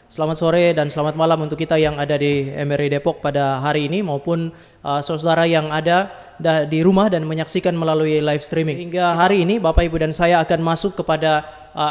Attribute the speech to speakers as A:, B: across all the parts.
A: Selamat sore dan selamat malam untuk kita yang ada di MRI Depok pada hari ini maupun saudara yang ada di rumah dan menyaksikan melalui live streaming. Hingga hari ini Bapak Ibu dan saya akan masuk kepada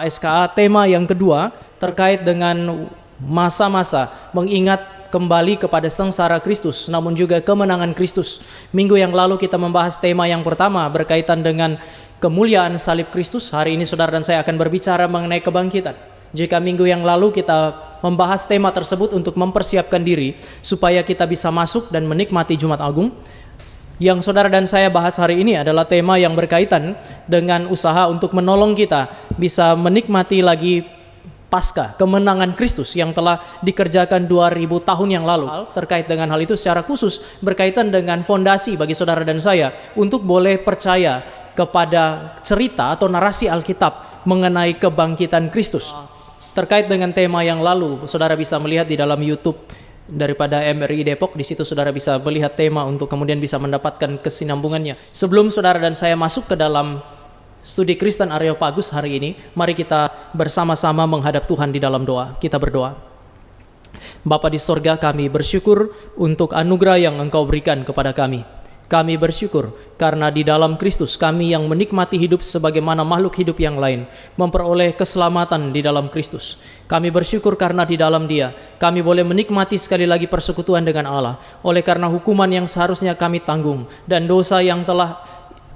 A: SKA tema yang kedua terkait dengan masa-masa mengingat kembali kepada sengsara Kristus namun juga kemenangan Kristus. Minggu yang lalu kita membahas tema yang pertama berkaitan dengan kemuliaan salib Kristus. Hari ini saudara dan saya akan berbicara mengenai kebangkitan. Jika minggu yang lalu kita membahas tema tersebut untuk mempersiapkan diri supaya kita bisa masuk dan menikmati Jumat Agung, yang saudara dan saya bahas hari ini adalah tema yang berkaitan dengan usaha untuk menolong kita bisa menikmati lagi Paskah, kemenangan Kristus yang telah dikerjakan 2000 tahun yang lalu. Terkait dengan hal itu secara khusus berkaitan dengan fondasi bagi saudara dan saya untuk boleh percaya kepada cerita atau narasi Alkitab mengenai kebangkitan Kristus. Terkait dengan tema yang lalu, saudara bisa melihat di dalam YouTube daripada MRI Depok. Di situ saudara bisa melihat tema untuk kemudian bisa mendapatkan kesinambungannya. Sebelum saudara dan saya masuk ke dalam studi Kristen Areopagus hari ini, mari kita bersama-sama menghadap Tuhan di dalam doa. Kita berdoa. Bapa di sorga, kami bersyukur untuk anugerah yang Engkau berikan kepada kami. Kami bersyukur karena di dalam Kristus kami yang menikmati hidup sebagaimana makhluk hidup yang lain memperoleh keselamatan di dalam Kristus. Kami bersyukur karena di dalam Dia kami boleh menikmati sekali lagi persekutuan dengan Allah. Oleh karena hukuman yang seharusnya kami tanggung dan dosa yang telah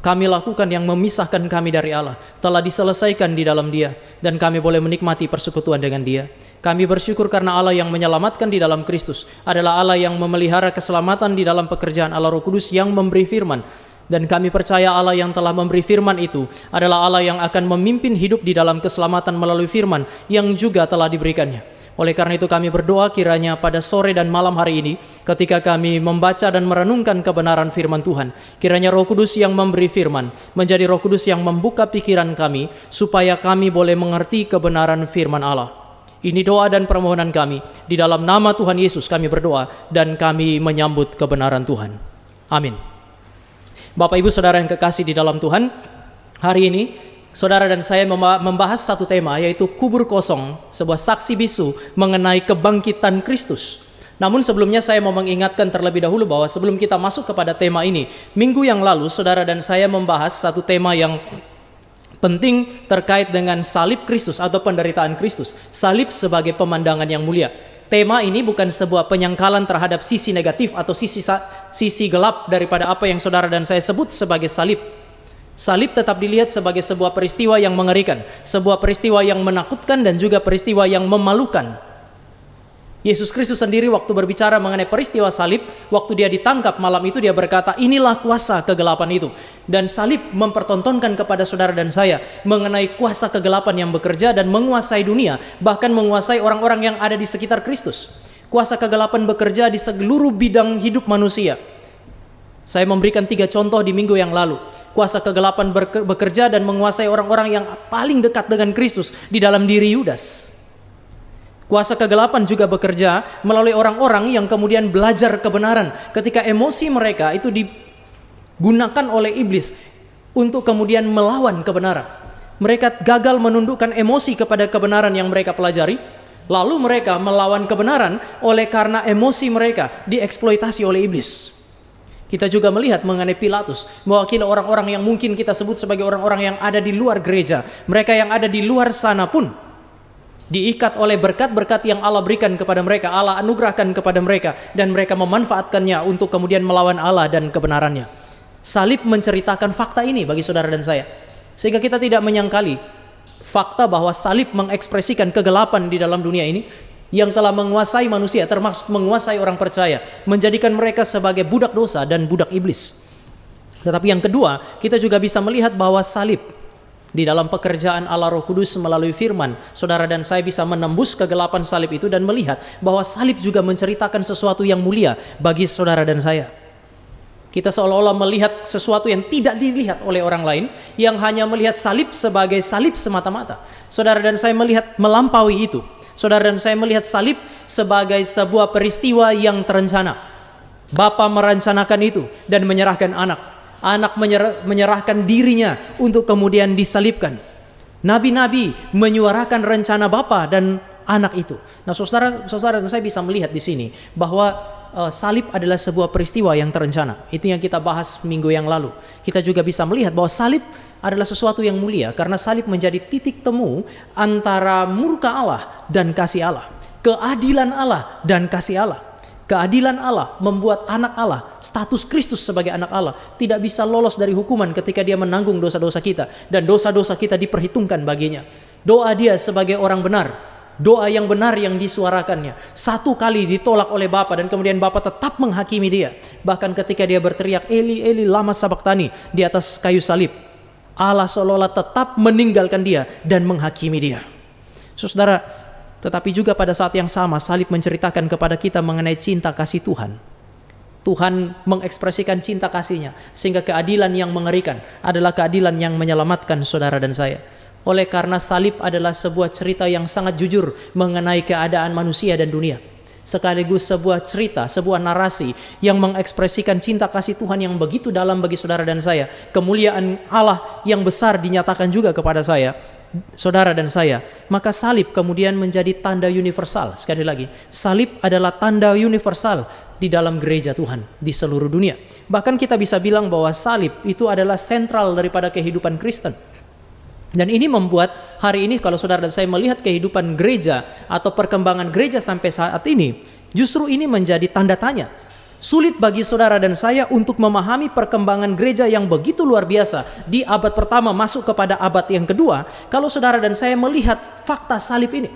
A: kami lakukan yang memisahkan kami dari Allah telah diselesaikan di dalam Dia dan kami boleh menikmati persekutuan dengan Dia. Kami bersyukur karena Allah yang menyelamatkan di dalam Kristus adalah Allah yang memelihara keselamatan di dalam pekerjaan Allah Roh Kudus yang memberi firman. Dan kami percaya Allah yang telah memberi firman itu adalah Allah yang akan memimpin hidup di dalam keselamatan melalui firman yang juga telah diberikannya. Oleh karena itu kami berdoa kiranya pada sore dan malam hari ini ketika kami membaca dan merenungkan kebenaran firman Tuhan, kiranya Roh Kudus yang memberi firman menjadi Roh Kudus yang membuka pikiran kami supaya kami boleh mengerti kebenaran firman Allah. Ini doa dan permohonan kami di dalam nama Tuhan Yesus kami berdoa dan kami menyambut kebenaran Tuhan. Amin. Bapak Ibu Saudara yang kekasih di dalam Tuhan, hari ini saudara dan saya membahas satu tema, yaitu kubur kosong, sebuah saksi bisu mengenai kebangkitan Kristus. Namun sebelumnya saya mau mengingatkan terlebih dahulu bahwa sebelum kita masuk kepada tema ini, minggu yang lalu saudara dan saya membahas satu tema yang penting terkait dengan salib Kristus atau penderitaan Kristus. Salib sebagai pemandangan yang mulia. Tema ini bukan sebuah penyangkalan terhadap sisi negatif atau sisi gelap daripada apa yang saudara dan saya sebut sebagai salib. Salib tetap dilihat sebagai sebuah peristiwa yang mengerikan, sebuah peristiwa yang menakutkan dan juga peristiwa yang memalukan. Yesus Kristus sendiri waktu berbicara mengenai peristiwa salib, waktu dia ditangkap malam itu dia berkata, inilah kuasa kegelapan itu. Dan salib mempertontonkan kepada saudara dan saya mengenai kuasa kegelapan yang bekerja dan menguasai dunia, bahkan menguasai orang-orang yang ada di sekitar Kristus. Kuasa kegelapan bekerja di seluruh bidang hidup manusia. Saya memberikan 3 contoh di minggu yang lalu. Kuasa kegelapan bekerja dan menguasai orang-orang yang paling dekat dengan Kristus di dalam diri Yudas. Kuasa kegelapan juga bekerja melalui orang-orang yang kemudian belajar kebenaran ketika emosi mereka itu digunakan oleh iblis untuk kemudian melawan kebenaran. Mereka gagal menundukkan emosi kepada kebenaran yang mereka pelajari, lalu mereka melawan kebenaran oleh karena emosi mereka dieksploitasi oleh iblis. Kita juga melihat mengenai Pilatus, mewakili orang-orang yang mungkin kita sebut sebagai orang-orang yang ada di luar gereja. Mereka yang ada di luar sana pun diikat oleh berkat-berkat yang Allah berikan kepada mereka, Allah anugerahkan kepada mereka, dan mereka memanfaatkannya untuk kemudian melawan Allah dan kebenarannya. Salib menceritakan fakta ini bagi saudara dan saya, sehingga kita tidak menyangkali fakta bahwa salib mengekspresikan kegelapan di dalam dunia ini yang telah menguasai manusia, termasuk menguasai orang percaya, menjadikan mereka sebagai budak dosa dan budak iblis. Tetapi yang kedua, kita juga bisa melihat bahwa salib di dalam pekerjaan Allah Roh Kudus melalui firman, saudara dan saya bisa menembus kegelapan salib itu dan melihat bahwa salib juga menceritakan sesuatu yang mulia bagi saudara dan saya. Kita seolah-olah melihat sesuatu yang tidak dilihat oleh orang lain, yang hanya melihat salib sebagai salib semata-mata. Saudara dan saya melihat melampaui itu. Saudara dan saya melihat salib sebagai sebuah peristiwa yang terencana. Bapa merencanakan itu dan menyerahkan anak. Anak menyerahkan dirinya untuk kemudian disalibkan. Nabi-nabi menyuarakan rencana Bapa dan anak itu. Nah, saudara dan saya bisa melihat di sini bahwa salib adalah sebuah peristiwa yang terencana. Itu yang kita bahas minggu yang lalu. Kita juga bisa melihat bahwa salib adalah sesuatu yang mulia karena salib menjadi titik temu antara murka Allah dan kasih Allah, keadilan Allah dan kasih Allah. Keadilan Allah membuat anak Allah, status Kristus sebagai anak Allah, tidak bisa lolos dari hukuman ketika dia menanggung dosa-dosa kita, dan dosa-dosa kita diperhitungkan baginya. Doa dia sebagai orang benar, doa yang benar yang disuarakannya, satu kali ditolak oleh Bapa dan kemudian Bapa tetap menghakimi dia. Bahkan ketika dia berteriak Eli Eli lama sabaktani di atas kayu salib, Allah seolah-olah tetap meninggalkan dia dan menghakimi dia. Saudara, tetapi juga pada saat yang sama salib menceritakan kepada kita mengenai cinta kasih Tuhan. Tuhan mengekspresikan cinta kasih-Nya sehingga keadilan yang mengerikan adalah keadilan yang menyelamatkan saudara dan saya. Oleh karena salib adalah sebuah cerita yang sangat jujur mengenai keadaan manusia dan dunia. Sekaligus sebuah cerita, sebuah narasi yang mengekspresikan cinta kasih Tuhan yang begitu dalam bagi saudara dan saya. Kemuliaan Allah yang besar dinyatakan juga kepada saya, saudara dan saya. Maka salib kemudian menjadi tanda universal. Sekali lagi, salib adalah tanda universal di dalam gereja Tuhan di seluruh dunia. Bahkan kita bisa bilang bahwa salib itu adalah sentral daripada kehidupan Kristen. Dan ini membuat hari ini kalau saudara dan saya melihat kehidupan gereja atau perkembangan gereja sampai saat ini, justru ini menjadi tanda tanya. Sulit bagi saudara dan saya untuk memahami perkembangan gereja yang begitu luar biasa di abad pertama masuk kepada abad yang kedua kalau saudara dan saya melihat fakta salib ini.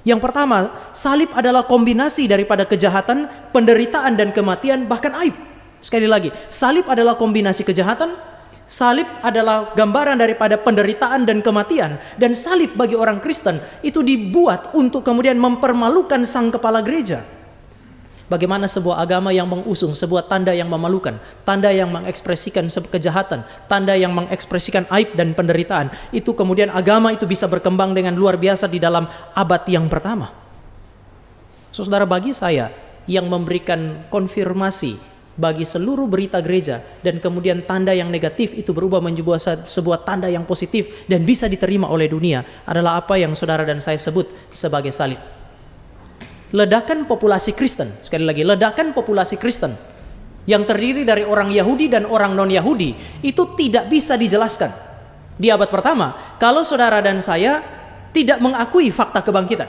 A: Yang pertama, salib adalah kombinasi daripada kejahatan, penderitaan dan kematian, bahkan aib. Sekali lagi, salib adalah kombinasi kejahatan, salib adalah gambaran daripada penderitaan dan kematian, dan salib bagi orang Kristen itu dibuat untuk kemudian mempermalukan sang kepala gereja. Bagaimana sebuah agama yang mengusung sebuah tanda yang memalukan, tanda yang mengekspresikan kejahatan, tanda yang mengekspresikan aib dan penderitaan, itu kemudian agama itu bisa berkembang dengan luar biasa di dalam abad yang pertama. Saudara, bagi saya yang memberikan konfirmasi bagi seluruh berita gereja dan kemudian tanda yang negatif itu berubah menjadi sebuah tanda yang positif dan bisa diterima oleh dunia adalah apa yang saudara dan saya sebut sebagai salib. Ledakan populasi Kristen, sekali lagi, ledakan populasi Kristen yang terdiri dari orang Yahudi dan orang non-Yahudi itu tidak bisa dijelaskan di abad pertama kalau saudara dan saya tidak mengakui fakta kebangkitan.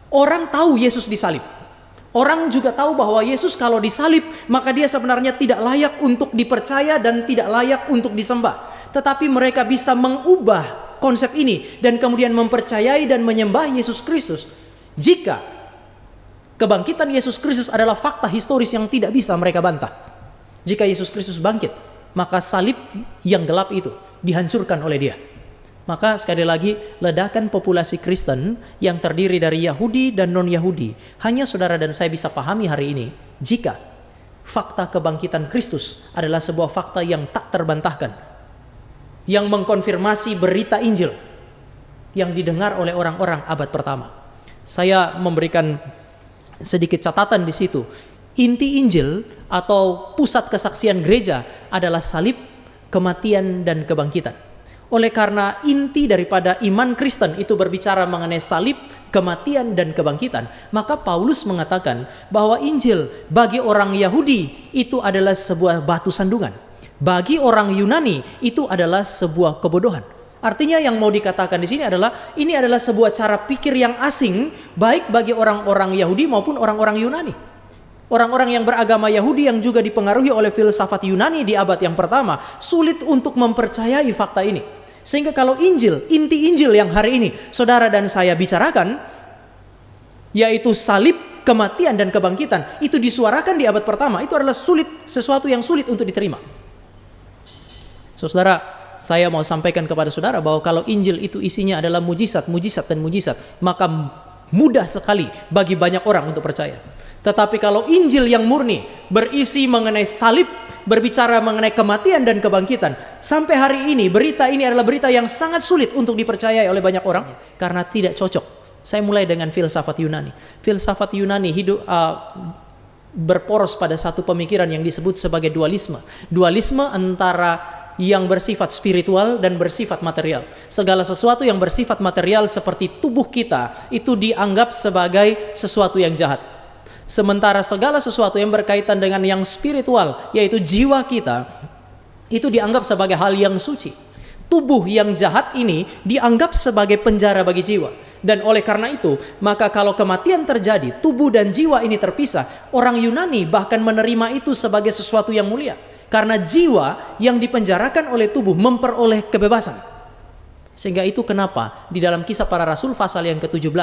A: Orang tahu Yesus disalib, orang juga tahu bahwa Yesus kalau disalib maka dia sebenarnya tidak layak untuk dipercaya dan tidak layak untuk disembah, tetapi mereka bisa mengubah konsep ini dan kemudian mempercayai dan menyembah Yesus Kristus jika kebangkitan Yesus Kristus adalah fakta historis yang tidak bisa mereka bantah. Jika Yesus Kristus bangkit, maka salib yang gelap itu dihancurkan oleh dia. Maka sekali lagi, ledakan populasi Kristen yang terdiri dari Yahudi dan non-Yahudi hanya saudara dan saya bisa pahami hari ini jika fakta kebangkitan Kristus adalah sebuah fakta yang tak terbantahkan, yang mengkonfirmasi berita Injil yang didengar oleh orang-orang abad pertama. Saya memberikan sedikit catatan di situ. Inti Injil atau pusat kesaksian gereja adalah salib, kematian dan kebangkitan. Oleh karena inti daripada iman Kristen itu berbicara mengenai salib, kematian dan kebangkitan, maka Paulus mengatakan bahwa Injil bagi orang Yahudi itu adalah sebuah batu sandungan, bagi orang Yunani itu adalah sebuah kebodohan. Artinya yang mau dikatakan di sini adalah ini adalah sebuah cara pikir yang asing baik bagi orang-orang Yahudi maupun orang-orang Yunani. Orang-orang yang beragama Yahudi yang juga dipengaruhi oleh filsafat Yunani di abad yang pertama sulit untuk mempercayai fakta ini. Sehingga kalau Injil, inti Injil yang hari ini saudara dan saya bicarakan, yaitu salib, kematian dan kebangkitan, itu disuarakan di abad pertama, itu adalah sesuatu yang sulit untuk diterima. Saudara, saya mau sampaikan kepada saudara bahwa kalau Injil itu isinya adalah mujizat, mujizat dan mujizat, maka mudah sekali bagi banyak orang untuk percaya. Tetapi kalau Injil yang murni berisi mengenai salib, berbicara mengenai kematian dan kebangkitan, sampai hari ini berita ini adalah berita yang sangat sulit untuk dipercayai oleh banyak orang karena tidak cocok. Saya mulai dengan filsafat Yunani. Filsafat Yunani berporos pada satu pemikiran yang disebut sebagai dualisme. Dualisme antara yang bersifat spiritual dan bersifat material. Segala sesuatu yang bersifat material seperti tubuh kita itu dianggap sebagai sesuatu yang jahat. Sementara segala sesuatu yang berkaitan dengan yang spiritual, yaitu jiwa kita, itu dianggap sebagai hal yang suci. Tubuh yang jahat ini dianggap sebagai penjara bagi jiwa. Dan oleh karena itu, maka kalau kematian terjadi, tubuh dan jiwa ini terpisah, orang Yunani bahkan menerima itu sebagai sesuatu yang mulia. Karena jiwa yang dipenjarakan oleh tubuh memperoleh kebebasan. Sehingga itu kenapa di dalam Kisah Para Rasul pasal yang ke-17,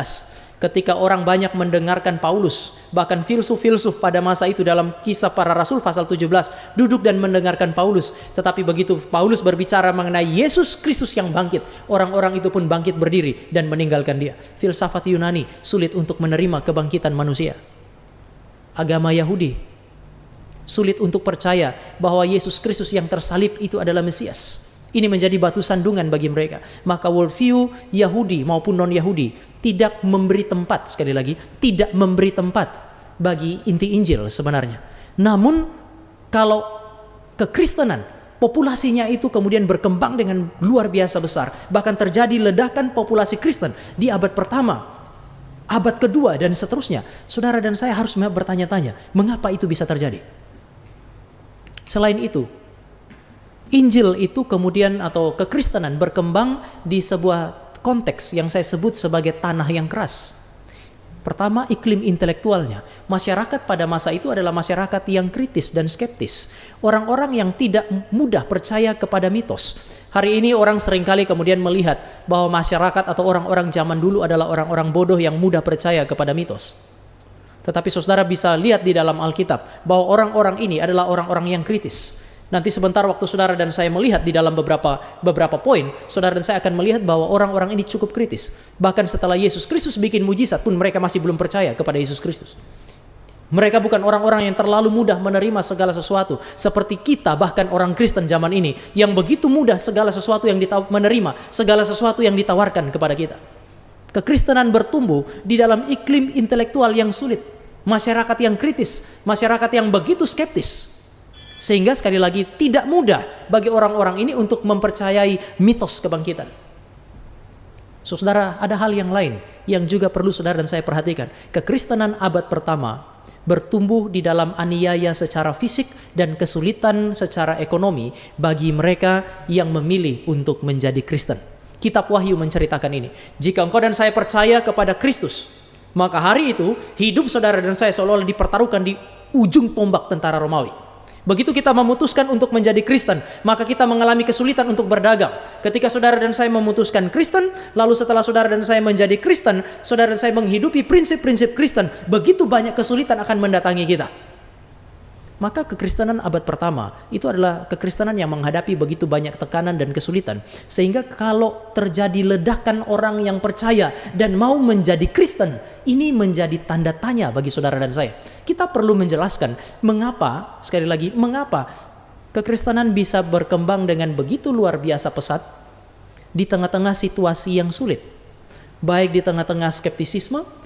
A: ketika orang banyak mendengarkan Paulus, bahkan filsuf-filsuf pada masa itu dalam Kisah Para Rasul pasal 17 duduk dan mendengarkan Paulus, tetapi begitu Paulus berbicara mengenai Yesus Kristus yang bangkit, orang-orang itu pun bangkit berdiri dan meninggalkan dia. Filsafat Yunani sulit untuk menerima kebangkitan manusia. Agama Yahudi sulit untuk percaya bahwa Yesus Kristus yang tersalib itu adalah Mesias. Ini menjadi batu sandungan bagi mereka. Maka worldview Yahudi maupun non-Yahudi tidak memberi tempat, sekali lagi, tidak memberi tempat bagi inti Injil sebenarnya. Namun kalau kekristenan, populasinya itu kemudian berkembang dengan luar biasa besar. Bahkan terjadi ledakan populasi Kristen di abad pertama, abad kedua, dan seterusnya. Saudara dan saya harus bertanya-tanya, mengapa itu bisa terjadi? Selain itu, Injil itu kemudian atau kekristenan berkembang di sebuah konteks yang saya sebut sebagai tanah yang keras. Pertama, iklim intelektualnya. Masyarakat pada masa itu adalah masyarakat yang kritis dan skeptis. Orang-orang yang tidak mudah percaya kepada mitos. Hari ini orang seringkali kemudian melihat bahwa masyarakat atau orang-orang zaman dulu adalah orang-orang bodoh yang mudah percaya kepada mitos. Tetapi saudara bisa lihat di dalam Alkitab bahwa orang-orang ini adalah orang-orang yang kritis. Nanti sebentar waktu saudara dan saya melihat di dalam beberapa poin, saudara dan saya akan melihat bahwa orang-orang ini cukup kritis. Bahkan setelah Yesus Kristus bikin mujizat pun mereka masih belum percaya kepada Yesus Kristus. Mereka bukan orang-orang yang terlalu mudah menerima segala sesuatu seperti kita, bahkan orang Kristen zaman ini yang begitu mudah segala sesuatu yang menerima, segala sesuatu yang ditawarkan kepada kita. Kekristenan bertumbuh di dalam iklim intelektual yang sulit, masyarakat yang kritis, masyarakat yang begitu skeptis. Sehingga sekali lagi tidak mudah bagi orang-orang ini untuk mempercayai mitos kebangkitan. Saudara, ada hal yang lain yang juga perlu saudara dan saya perhatikan. Kekristenan abad pertama bertumbuh di dalam aniaya secara fisik dan kesulitan secara ekonomi bagi mereka yang memilih untuk menjadi Kristen. Kitab Wahyu menceritakan ini. Jika engkau dan saya percaya kepada Kristus, maka hari itu hidup saudara dan saya seolah-olah dipertaruhkan di ujung tombak tentara Romawi. Begitu kita memutuskan untuk menjadi Kristen, maka kita mengalami kesulitan untuk berdagang. Ketika saudara dan saya memutuskan Kristen, lalu setelah saudara dan saya menjadi Kristen, saudara dan saya menghidupi prinsip-prinsip Kristen, begitu banyak kesulitan akan mendatangi kita. Maka kekristenan abad pertama itu adalah kekristenan yang menghadapi begitu banyak tekanan dan kesulitan. Sehingga kalau terjadi ledakan orang yang percaya dan mau menjadi Kristen, ini menjadi tanda tanya bagi saudara dan saya. Kita perlu menjelaskan mengapa, sekali lagi, mengapa kekristenan bisa berkembang dengan begitu luar biasa pesat di tengah-tengah situasi yang sulit. Baik di tengah-tengah skeptisisme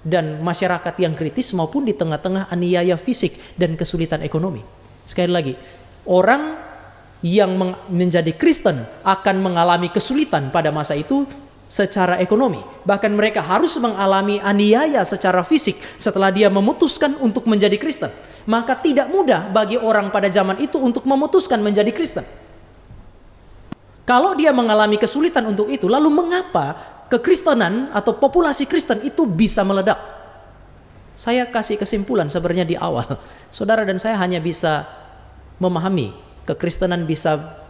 A: dan masyarakat yang kritis maupun di tengah-tengah aniaya fisik dan kesulitan ekonomi. Sekali lagi, orang yang menjadi Kristen akan mengalami kesulitan pada masa itu secara ekonomi. Bahkan mereka harus mengalami aniaya secara fisik setelah dia memutuskan untuk menjadi Kristen. Maka tidak mudah bagi orang pada zaman itu untuk memutuskan menjadi Kristen. Kalau dia mengalami kesulitan untuk itu, lalu mengapa kekristenan atau populasi Kristen itu bisa meledak? Saya kasih kesimpulan sebenarnya di awal. Saudara dan saya hanya bisa memahami kekristenan bisa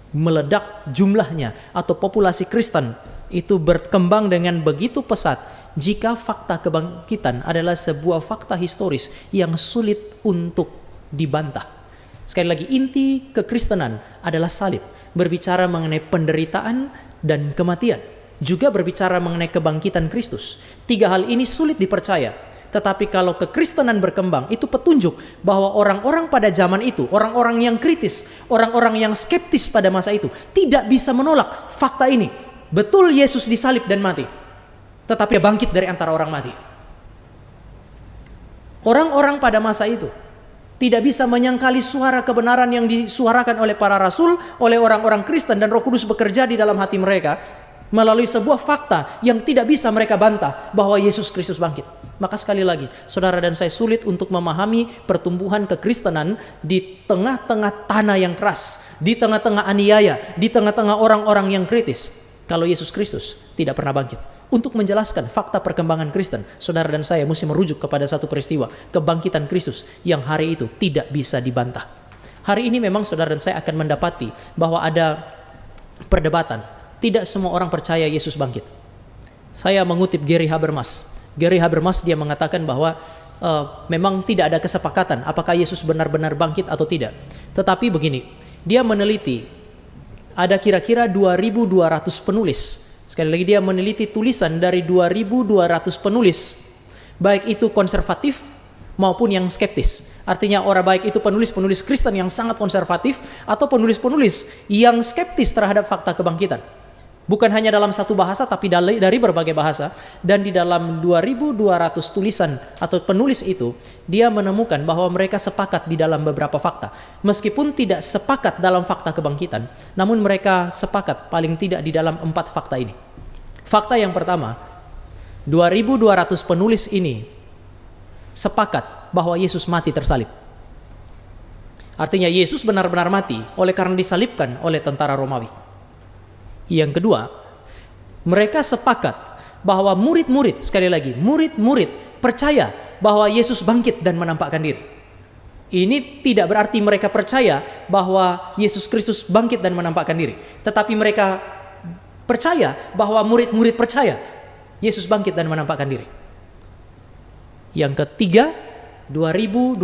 A: meledak jumlahnya atau populasi Kristen itu berkembang dengan begitu pesat jika fakta kebangkitan adalah sebuah fakta historis yang sulit untuk dibantah. Sekali lagi, inti kekristenan adalah salib, berbicara mengenai penderitaan dan kematian, juga berbicara mengenai kebangkitan Kristus. Tiga hal ini sulit dipercaya. Tetapi kalau kekristenan berkembang, itu petunjuk bahwa orang-orang pada zaman itu, orang-orang yang kritis, orang-orang yang skeptis pada masa itu, tidak bisa menolak fakta ini. Betul Yesus disalib dan mati, tetapi bangkit dari antara orang mati. Orang-orang pada masa itu tidak bisa menyangkali suara kebenaran yang disuarakan oleh para rasul, oleh orang-orang Kristen, dan Roh Kudus bekerja di dalam hati mereka melalui sebuah fakta yang tidak bisa mereka bantah, bahwa Yesus Kristus bangkit. Maka sekali lagi, saudara dan saya sulit untuk memahami pertumbuhan kekristenan di tengah-tengah tanah yang keras, di tengah-tengah aniaya, di tengah-tengah orang-orang yang kritis, kalau Yesus Kristus tidak pernah bangkit. Untuk menjelaskan fakta perkembangan Kristen, saudara dan saya mesti merujuk kepada satu peristiwa, kebangkitan Kristus yang hari itu tidak bisa dibantah. Hari ini memang saudara dan saya akan mendapati bahwa ada perdebatan. Tidak semua orang percaya Yesus bangkit. Saya mengutip Gary Habermas. Gary Habermas dia mengatakan bahwa memang tidak ada kesepakatan apakah Yesus benar-benar bangkit atau tidak. Tetapi begini, dia meneliti ada kira-kira 2.200 penulis. Sekali lagi, dia meneliti tulisan dari 2.200 penulis, baik itu konservatif maupun yang skeptis. Artinya orang baik itu penulis-penulis Kristen yang sangat konservatif atau penulis-penulis yang skeptis terhadap fakta kebangkitan. Bukan hanya dalam satu bahasa, tapi dari berbagai bahasa. Dan di dalam 2.200 tulisan atau penulis itu, dia menemukan bahwa mereka sepakat di dalam beberapa fakta. Meskipun tidak sepakat dalam fakta kebangkitan, namun mereka sepakat paling tidak di dalam 4 fakta ini. Fakta yang pertama, 2.200 penulis ini sepakat bahwa Yesus mati tersalib. Artinya Yesus benar-benar mati oleh karena disalibkan oleh tentara Romawi. Yang kedua, mereka sepakat bahwa murid-murid, sekali lagi, murid-murid percaya bahwa Yesus bangkit dan menampakkan diri. Ini tidak berarti mereka percaya bahwa Yesus Kristus bangkit dan menampakkan diri, tetapi mereka percaya bahwa murid-murid percaya Yesus bangkit dan menampakkan diri. Yang ketiga, 2.200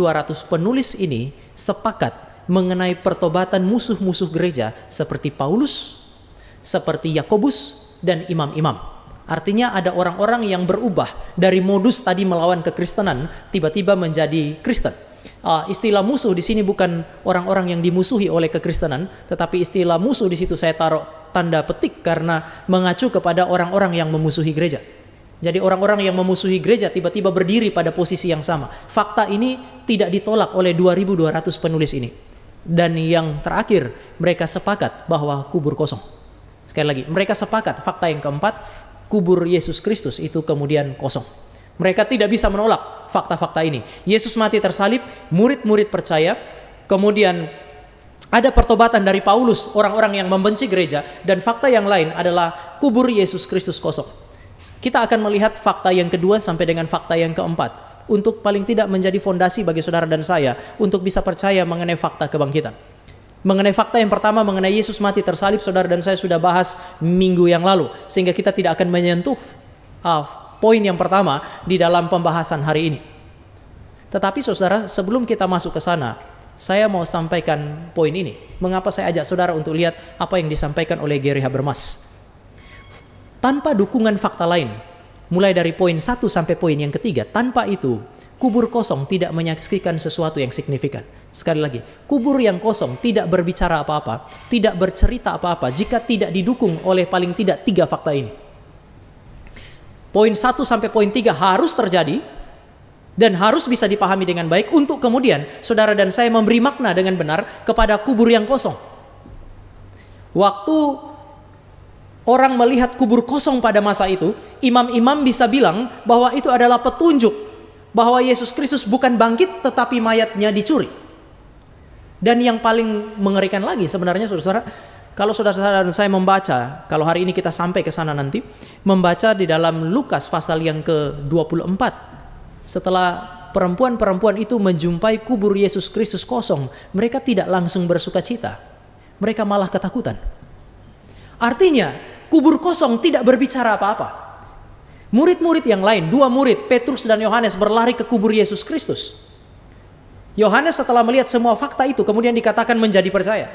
A: penulis ini sepakat mengenai pertobatan musuh-musuh gereja seperti Paulus, seperti Yakobus, dan imam-imam. Artinya ada orang-orang yang berubah dari modus tadi melawan kekristenan tiba-tiba menjadi Kristen. Istilah musuh di sini bukan orang-orang yang dimusuhi oleh kekristenan, tetapi istilah musuh di situ saya taruh tanda petik karena mengacu kepada orang-orang yang memusuhi gereja. Jadi orang-orang yang memusuhi gereja tiba-tiba berdiri pada posisi yang sama. Fakta ini tidak ditolak oleh 2.200 penulis ini. Dan yang terakhir, mereka sepakat bahwa kubur kosong. Sekali lagi, mereka sepakat fakta yang keempat, kubur Yesus Kristus itu kemudian kosong. Mereka tidak bisa menolak fakta-fakta ini. Yesus mati tersalib, murid-murid percaya, kemudian ada pertobatan dari Paulus, orang-orang yang membenci gereja, dan fakta yang lain adalah kubur Yesus Kristus kosong. Kita akan melihat fakta yang kedua sampai dengan fakta yang keempat, untuk paling tidak menjadi fondasi bagi saudara dan saya untuk bisa percaya mengenai fakta kebangkitan. Mengenai fakta yang pertama, mengenai Yesus mati tersalib, saudara dan saya sudah bahas minggu yang lalu, sehingga kita tidak akan menyentuh poin yang pertama di dalam pembahasan hari ini. Tetapi saudara, sebelum kita masuk ke sana, saya mau sampaikan poin ini. Mengapa saya ajak saudara untuk lihat apa yang disampaikan oleh Gary Habermas. Tanpa dukungan fakta lain, mulai dari poin 1 sampai poin yang ketiga, tanpa itu, kubur kosong tidak menyaksikan sesuatu yang signifikan. Sekali lagi, kubur yang kosong tidak berbicara apa-apa, tidak bercerita apa-apa jika tidak didukung oleh paling tidak 3 fakta ini. Poin 1 sampai poin 3 harus terjadi dan harus bisa dipahami dengan baik untuk kemudian saudara dan saya memberi makna dengan benar kepada kubur yang kosong. Waktu orang melihat kubur kosong pada masa itu, imam-imam bisa bilang bahwa itu adalah petunjuk bahwa Yesus Kristus bukan bangkit tetapi mayatnya dicuri. Dan yang paling mengerikan lagi sebenarnya saudara, kalau saudara dan saya membaca, kalau hari ini kita sampai ke sana nanti, membaca di dalam Lukas pasal yang ke-24, setelah perempuan-perempuan itu menjumpai kubur Yesus Kristus kosong, mereka tidak langsung bersukacita, mereka malah ketakutan. Artinya, kubur kosong tidak berbicara apa-apa. Murid-murid yang lain, 2 murid, Petrus dan Yohanes, berlari ke kubur Yesus Kristus. Yohanes setelah melihat semua fakta itu kemudian dikatakan menjadi percaya.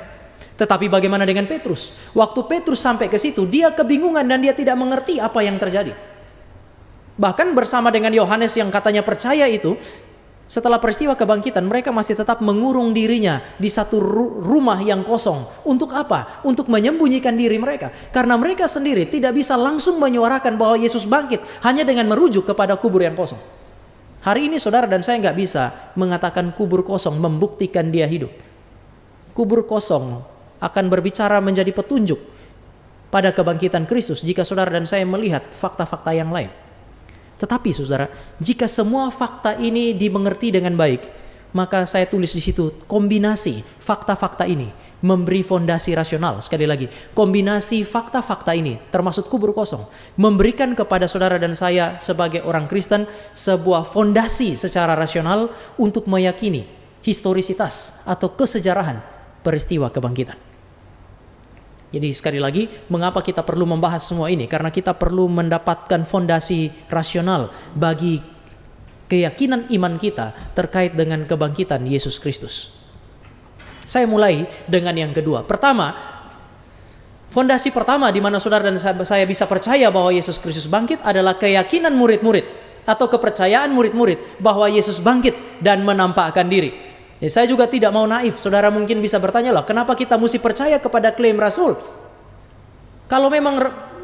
A: Tetapi bagaimana dengan Petrus? Waktu Petrus sampai ke situ, dia kebingungan dan dia tidak mengerti apa yang terjadi. Bahkan bersama dengan Yohanes yang katanya percaya itu, setelah peristiwa kebangkitan, mereka masih tetap mengurung dirinya di satu rumah yang kosong. Untuk apa? Untuk menyembunyikan diri mereka. Karena mereka sendiri tidak bisa langsung menyuarakan bahwa Yesus bangkit hanya dengan merujuk kepada kubur yang kosong. Hari ini saudara dan saya nggak bisa mengatakan kubur kosong membuktikan dia hidup. Kubur kosong akan berbicara menjadi petunjuk pada kebangkitan Kristus jika saudara dan saya melihat fakta-fakta yang lain. Tetapi saudara, jika semua fakta ini dimengerti dengan baik, maka saya tulis di situ kombinasi fakta-fakta ini memberi fondasi rasional. Sekali lagi, kombinasi fakta-fakta ini termasuk kubur kosong memberikan kepada saudara dan saya sebagai orang Kristen sebuah fondasi secara rasional untuk meyakini historisitas atau kesejarahan peristiwa kebangkitan. Jadi sekali lagi, mengapa kita perlu membahas semua ini? Karena kita perlu mendapatkan fondasi rasional bagi keyakinan iman kita terkait dengan kebangkitan Yesus Kristus. Saya mulai dengan yang kedua. Pertama, fondasi pertama di mana saudara dan saya bisa percaya bahwa Yesus Kristus bangkit adalah keyakinan murid-murid atau kepercayaan murid-murid bahwa Yesus bangkit dan menampakkan diri. Ya, saya juga tidak mau naif. Saudara mungkin bisa bertanya, lah, kenapa kita mesti percaya kepada klaim Rasul? Kalau memang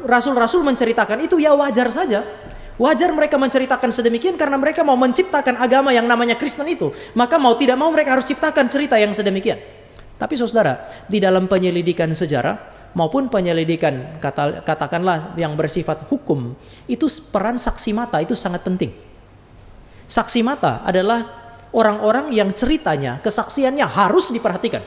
A: Rasul-Rasul menceritakan itu, ya wajar saja. Wajar mereka menceritakan sedemikian karena mereka mau menciptakan agama yang namanya Kristen itu. Maka mau tidak mau mereka harus ciptakan cerita yang sedemikian. Tapi saudara, di dalam penyelidikan sejarah maupun penyelidikan katakanlah yang bersifat hukum, itu peran saksi mata itu sangat penting. Saksi mata adalah orang-orang yang ceritanya, kesaksiannya harus diperhatikan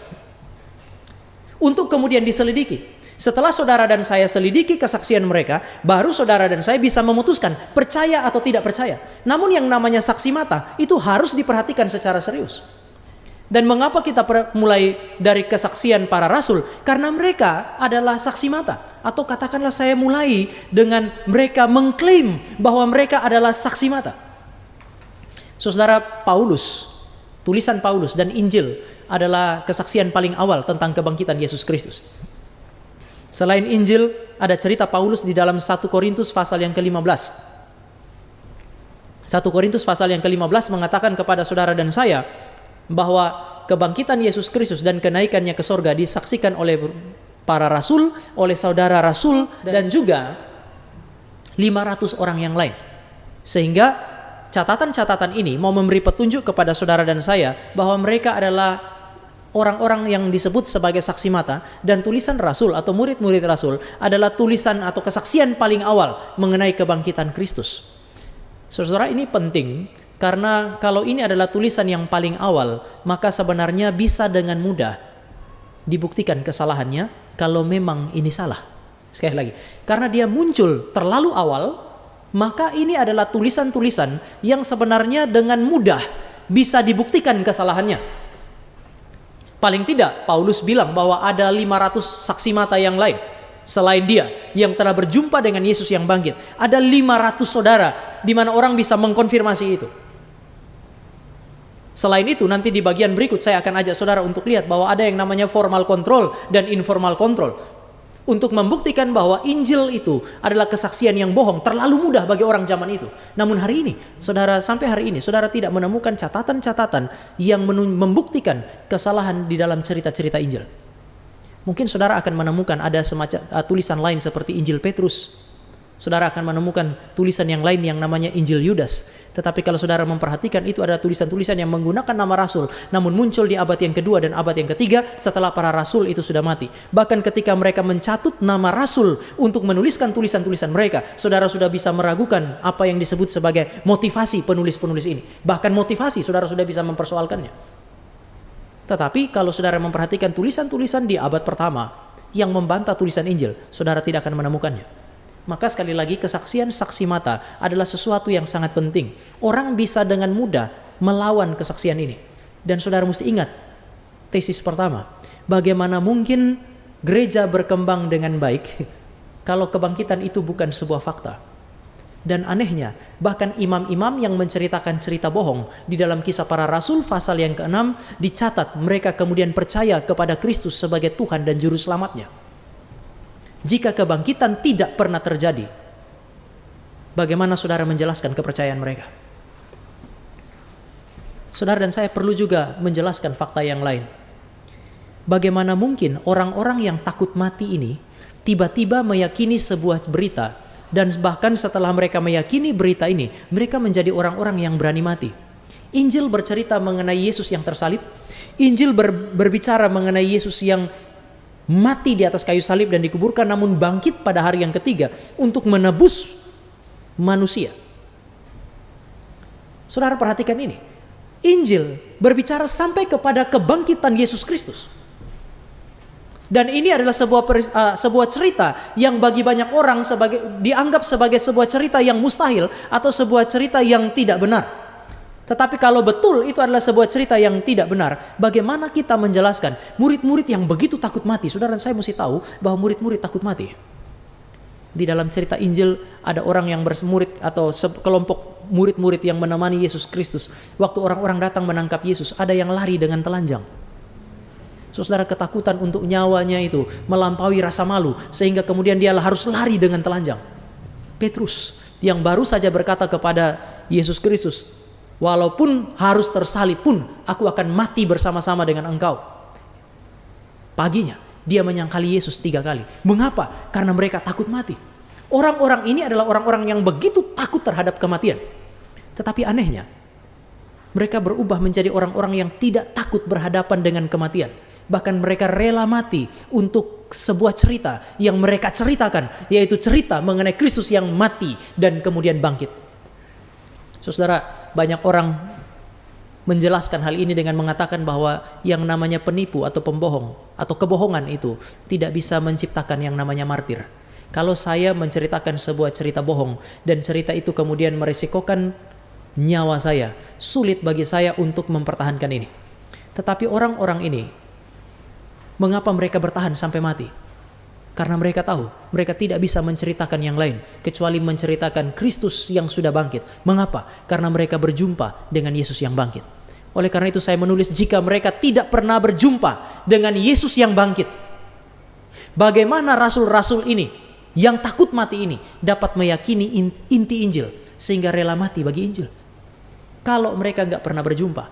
A: untuk kemudian diselidiki. Setelah saudara dan saya selidiki kesaksian mereka, baru saudara dan saya bisa memutuskan percaya atau tidak percaya. Namun yang namanya saksi mata itu harus diperhatikan secara serius. Dan mengapa kita mulai dari kesaksian para rasul? Karena mereka adalah saksi mata. Atau katakanlah saya mulai dengan mereka mengklaim bahwa mereka adalah saksi mata. Saudara, Paulus, tulisan Paulus dan Injil adalah kesaksian paling awal tentang kebangkitan Yesus Kristus. Selain Injil, ada cerita Paulus di dalam 1 Korintus pasal yang ke-15. 1 Korintus pasal yang ke-15 mengatakan kepada saudara dan saya bahwa kebangkitan Yesus Kristus dan kenaikannya ke sorga disaksikan oleh para rasul, oleh saudara rasul, dan juga 500 orang yang lain. Sehingga catatan-catatan ini mau memberi petunjuk kepada saudara dan saya bahwa mereka adalah orang-orang yang disebut sebagai saksi mata, dan tulisan rasul atau murid-murid rasul adalah tulisan atau kesaksian paling awal mengenai kebangkitan Kristus. Saudara, ini penting karena kalau ini adalah tulisan yang paling awal, maka sebenarnya bisa dengan mudah dibuktikan kesalahannya kalau memang ini salah. Sekali lagi, karena dia muncul terlalu awal, maka ini adalah tulisan-tulisan yang sebenarnya dengan mudah bisa dibuktikan kesalahannya. Paling tidak Paulus bilang bahwa ada 500 saksi mata yang lain selain dia yang telah berjumpa dengan Yesus yang bangkit. Ada 500 saudara di mana orang bisa mengkonfirmasi itu. Selain itu, nanti di bagian berikut saya akan ajak saudara untuk lihat bahwa ada yang namanya formal control dan informal control. Untuk membuktikan bahwa Injil itu adalah kesaksian yang bohong, terlalu mudah bagi orang zaman itu. Namun hari ini, saudara, sampai hari ini, saudara tidak menemukan catatan-catatan yang membuktikan kesalahan di dalam cerita-cerita Injil. Mungkin saudara akan menemukan ada semacam tulisan lain seperti Injil Petrus. Saudara akan menemukan tulisan yang lain yang namanya Injil Yudas. Tetapi kalau saudara memperhatikan, itu adalah tulisan-tulisan yang menggunakan nama rasul, namun muncul di abad yang kedua dan abad yang ketiga setelah para rasul itu sudah mati. Bahkan ketika mereka mencatut nama rasul untuk menuliskan tulisan-tulisan mereka, saudara sudah bisa meragukan apa yang disebut sebagai motivasi penulis-penulis ini. Bahkan motivasi saudara sudah bisa mempersoalkannya. Tetapi kalau saudara memperhatikan tulisan-tulisan di abad pertama yang membantah tulisan Injil, saudara tidak akan menemukannya. Maka sekali lagi, kesaksian saksi mata adalah sesuatu yang sangat penting. Orang bisa dengan mudah melawan kesaksian ini. Dan saudara mesti ingat, tesis pertama, bagaimana mungkin gereja berkembang dengan baik kalau kebangkitan itu bukan sebuah fakta. Dan anehnya, bahkan imam-imam yang menceritakan cerita bohong di dalam Kisah Para Rasul pasal yang ke-6 dicatat mereka kemudian percaya kepada Kristus sebagai Tuhan dan Juru Selamatnya. Jika kebangkitan tidak pernah terjadi, bagaimana saudara menjelaskan kepercayaan mereka? Saudara dan saya perlu juga menjelaskan fakta yang lain. Bagaimana mungkin orang-orang yang takut mati ini tiba-tiba meyakini sebuah berita Dan bahkan setelah mereka meyakini berita ini, mereka menjadi orang-orang yang berani mati. Injil bercerita mengenai Yesus yang tersalib. Injil berbicara mengenai Yesus yang mati di atas kayu salib dan dikuburkan, namun bangkit pada hari yang ketiga untuk menebus manusia. Saudara perhatikan ini. Injil berbicara sampai kepada kebangkitan Yesus Kristus. Dan ini adalah sebuah cerita yang bagi banyak orang dianggap sebagai sebuah cerita yang mustahil atau sebuah cerita yang tidak benar. Tetapi kalau betul itu adalah sebuah cerita yang tidak benar, bagaimana kita menjelaskan murid-murid yang begitu takut mati? Saudara, saya mesti tahu bahwa murid-murid takut mati. Di dalam cerita Injil ada orang yang bermurid atau kelompok murid-murid yang menemani Yesus Kristus. Waktu orang-orang datang menangkap Yesus, ada yang lari dengan telanjang. Saudara, ketakutan untuk nyawanya itu melampaui rasa malu, sehingga kemudian dia harus lari dengan telanjang. Petrus yang baru saja berkata kepada Yesus Kristus, walaupun harus tersalib pun aku akan mati bersama-sama dengan engkau. Paginya dia menyangkali Yesus 3 kali. Mengapa? Karena mereka takut mati. Orang-orang ini adalah orang-orang yang begitu takut terhadap kematian. Tetapi anehnya, mereka berubah menjadi orang-orang yang tidak takut berhadapan dengan kematian. Bahkan mereka rela mati untuk sebuah cerita yang mereka ceritakan, yaitu cerita mengenai Kristus yang mati dan kemudian bangkit. Saudara, banyak orang menjelaskan hal ini dengan mengatakan bahwa yang namanya penipu atau pembohong atau kebohongan itu tidak bisa menciptakan yang namanya martir. Kalau saya menceritakan sebuah cerita bohong dan cerita itu kemudian merisikokan nyawa saya, sulit bagi saya untuk mempertahankan ini. Tetapi orang-orang ini, mengapa mereka bertahan sampai mati? Karena mereka tahu mereka tidak bisa menceritakan yang lain kecuali menceritakan Kristus yang sudah bangkit. Mengapa? Karena mereka berjumpa dengan Yesus yang bangkit. Oleh karena itu saya menulis, jika mereka tidak pernah berjumpa dengan Yesus yang bangkit, bagaimana rasul-rasul ini yang takut mati ini dapat meyakini inti Injil sehingga rela mati bagi Injil? Kalau mereka nggak pernah berjumpa,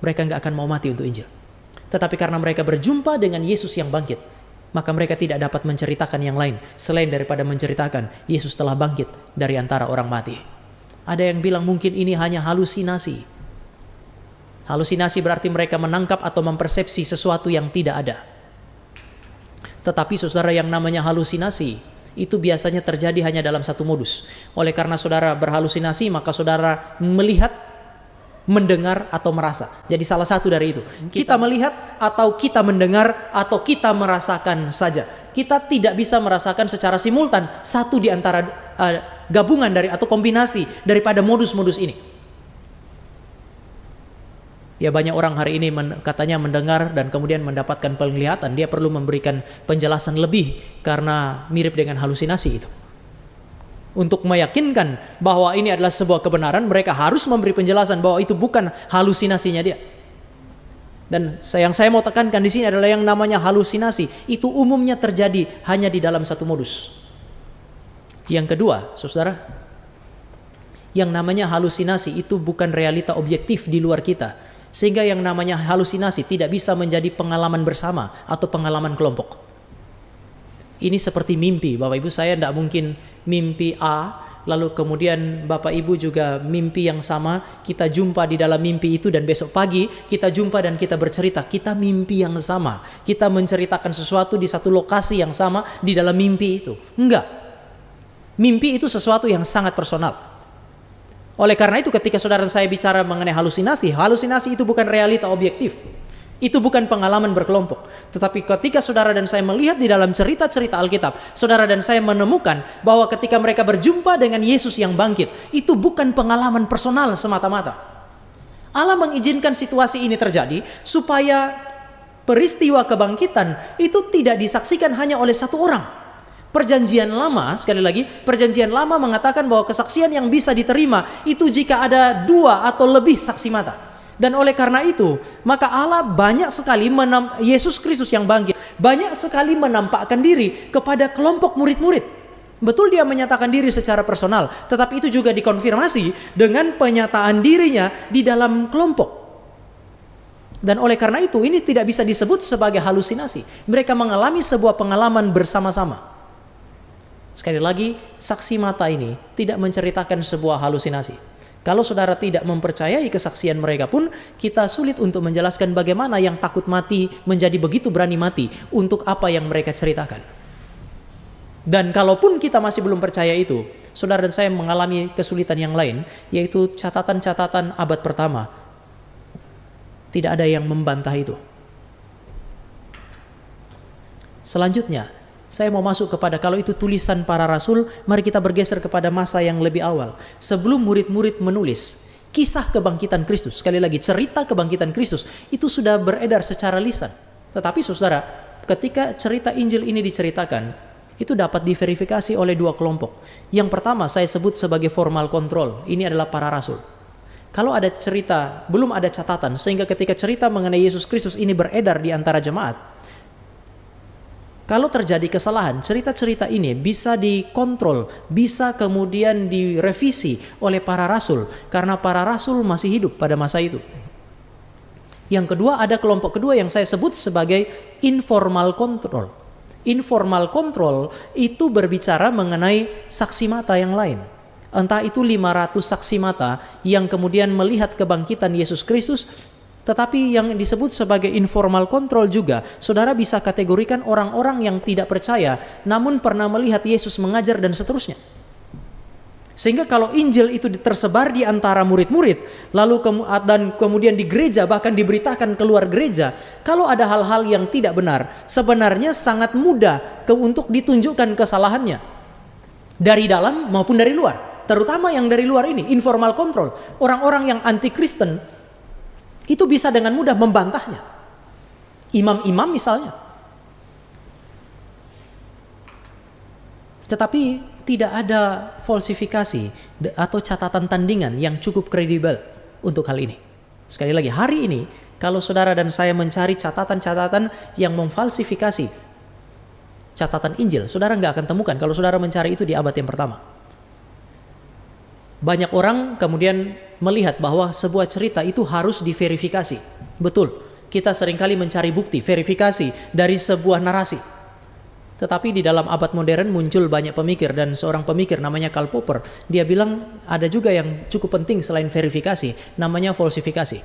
A: mereka nggak akan mau mati untuk Injil. Tetapi karena mereka berjumpa dengan Yesus yang bangkit, maka mereka tidak dapat menceritakan yang lain selain daripada menceritakan Yesus telah bangkit dari antara orang mati. Ada yang bilang mungkin ini hanya halusinasi. Halusinasi berarti mereka menangkap atau mempersepsi sesuatu yang tidak ada. Tetapi saudara, yang namanya halusinasi itu biasanya terjadi hanya dalam satu modus. Oleh karena saudara berhalusinasi, maka saudara melihat, mendengar atau merasa. Jadi salah satu dari itu. Kita melihat atau kita mendengar atau kita merasakan saja. Kita tidak bisa merasakan secara simultan satu di antara gabungan dari atau kombinasi daripada modus-modus ini. Ya, banyak orang hari ini katanya mendengar dan kemudian mendapatkan penglihatan. Dia perlu memberikan penjelasan lebih karena mirip dengan halusinasi itu. Untuk meyakinkan bahwa ini adalah sebuah kebenaran, mereka harus memberi penjelasan bahwa itu bukan halusinasinya dia. Dan yang saya mau tekankan di sini adalah yang namanya halusinasi itu umumnya terjadi hanya di dalam satu modus. Yang kedua, saudara, yang namanya halusinasi itu bukan realita objektif di luar kita, sehingga yang namanya halusinasi tidak bisa menjadi pengalaman bersama atau pengalaman kelompok. Ini seperti mimpi. Bapak Ibu, saya tidak mungkin mimpi A, lalu kemudian Bapak Ibu juga mimpi yang sama, kita jumpa di dalam mimpi itu dan besok pagi kita jumpa dan kita bercerita, kita mimpi yang sama. Kita menceritakan sesuatu di satu lokasi yang sama di dalam mimpi itu. Enggak. Mimpi itu sesuatu yang sangat personal. Oleh karena itu ketika saudara saya bicara mengenai halusinasi, halusinasi itu bukan realita objektif. Itu bukan pengalaman berkelompok. Tetapi ketika saudara dan saya melihat di dalam cerita-cerita Alkitab, saudara dan saya menemukan bahwa ketika mereka berjumpa dengan Yesus yang bangkit, itu bukan pengalaman personal semata-mata. Allah mengizinkan situasi ini terjadi supaya peristiwa kebangkitan itu tidak disaksikan hanya oleh satu orang. Perjanjian Lama, sekali lagi, Perjanjian Lama mengatakan bahwa kesaksian yang bisa diterima itu jika ada 2 atau lebih saksi mata. Dan oleh karena itu, maka Allah banyak sekali Yesus Kristus yang bangkit banyak sekali menampakkan diri kepada kelompok murid-murid. Betul, dia menyatakan diri secara personal, tetapi itu juga dikonfirmasi dengan penyataan dirinya di dalam kelompok. Dan oleh karena itu, ini tidak bisa disebut sebagai halusinasi. Mereka mengalami sebuah pengalaman bersama-sama. Sekali lagi, saksi mata ini tidak menceritakan sebuah halusinasi. Kalau saudara tidak mempercayai kesaksian mereka pun, kita sulit untuk menjelaskan bagaimana yang takut mati menjadi begitu berani mati untuk apa yang mereka ceritakan. Dan kalaupun kita masih belum percaya itu, saudara dan saya mengalami kesulitan yang lain, yaitu catatan-catatan abad pertama. Tidak ada yang membantah itu. Selanjutnya, saya mau masuk kepada kalau itu tulisan para rasul, mari kita bergeser kepada masa yang lebih awal. Sebelum murid-murid menulis kisah kebangkitan Kristus, sekali lagi cerita kebangkitan Kristus, itu sudah beredar secara lisan. Tetapi saudara, ketika cerita Injil ini diceritakan, itu dapat diverifikasi oleh dua kelompok. Yang pertama saya sebut sebagai formal control, ini adalah para rasul. Kalau ada cerita, belum ada catatan, sehingga ketika cerita mengenai Yesus Kristus ini beredar di antara jemaat, kalau terjadi kesalahan, cerita-cerita ini bisa dikontrol, bisa kemudian direvisi oleh para rasul, karena para rasul masih hidup pada masa itu. Yang kedua, ada kelompok kedua yang saya sebut sebagai informal control. Informal control itu berbicara mengenai saksi mata yang lain. Entah itu 500 saksi mata yang kemudian melihat kebangkitan Yesus Kristus. Tetapi yang disebut sebagai informal control juga, saudara bisa kategorikan orang-orang yang tidak percaya, namun pernah melihat Yesus mengajar dan seterusnya. Sehingga kalau Injil itu tersebar di antara murid-murid, lalu kemudian di gereja, bahkan diberitakan keluar gereja, kalau ada hal-hal yang tidak benar, sebenarnya sangat mudah untuk ditunjukkan kesalahannya. Dari dalam maupun dari luar. Terutama yang dari luar ini, informal control. Orang-orang yang anti-Kristen, itu bisa dengan mudah membantahnya. Imam-imam misalnya. Tetapi tidak ada falsifikasi atau catatan tandingan yang cukup kredibel untuk hal ini. Sekali lagi, hari ini kalau saudara dan saya mencari catatan-catatan yang memfalsifikasi catatan Injil, saudara nggak akan temukan kalau saudara mencari itu di abad yang pertama. Banyak orang kemudian melihat bahwa sebuah cerita itu harus diverifikasi. Betul, kita seringkali mencari bukti, verifikasi dari sebuah narasi. Tetapi di dalam abad modern muncul banyak pemikir, dan seorang pemikir namanya Karl Popper, dia bilang ada juga yang cukup penting selain verifikasi, namanya falsifikasi.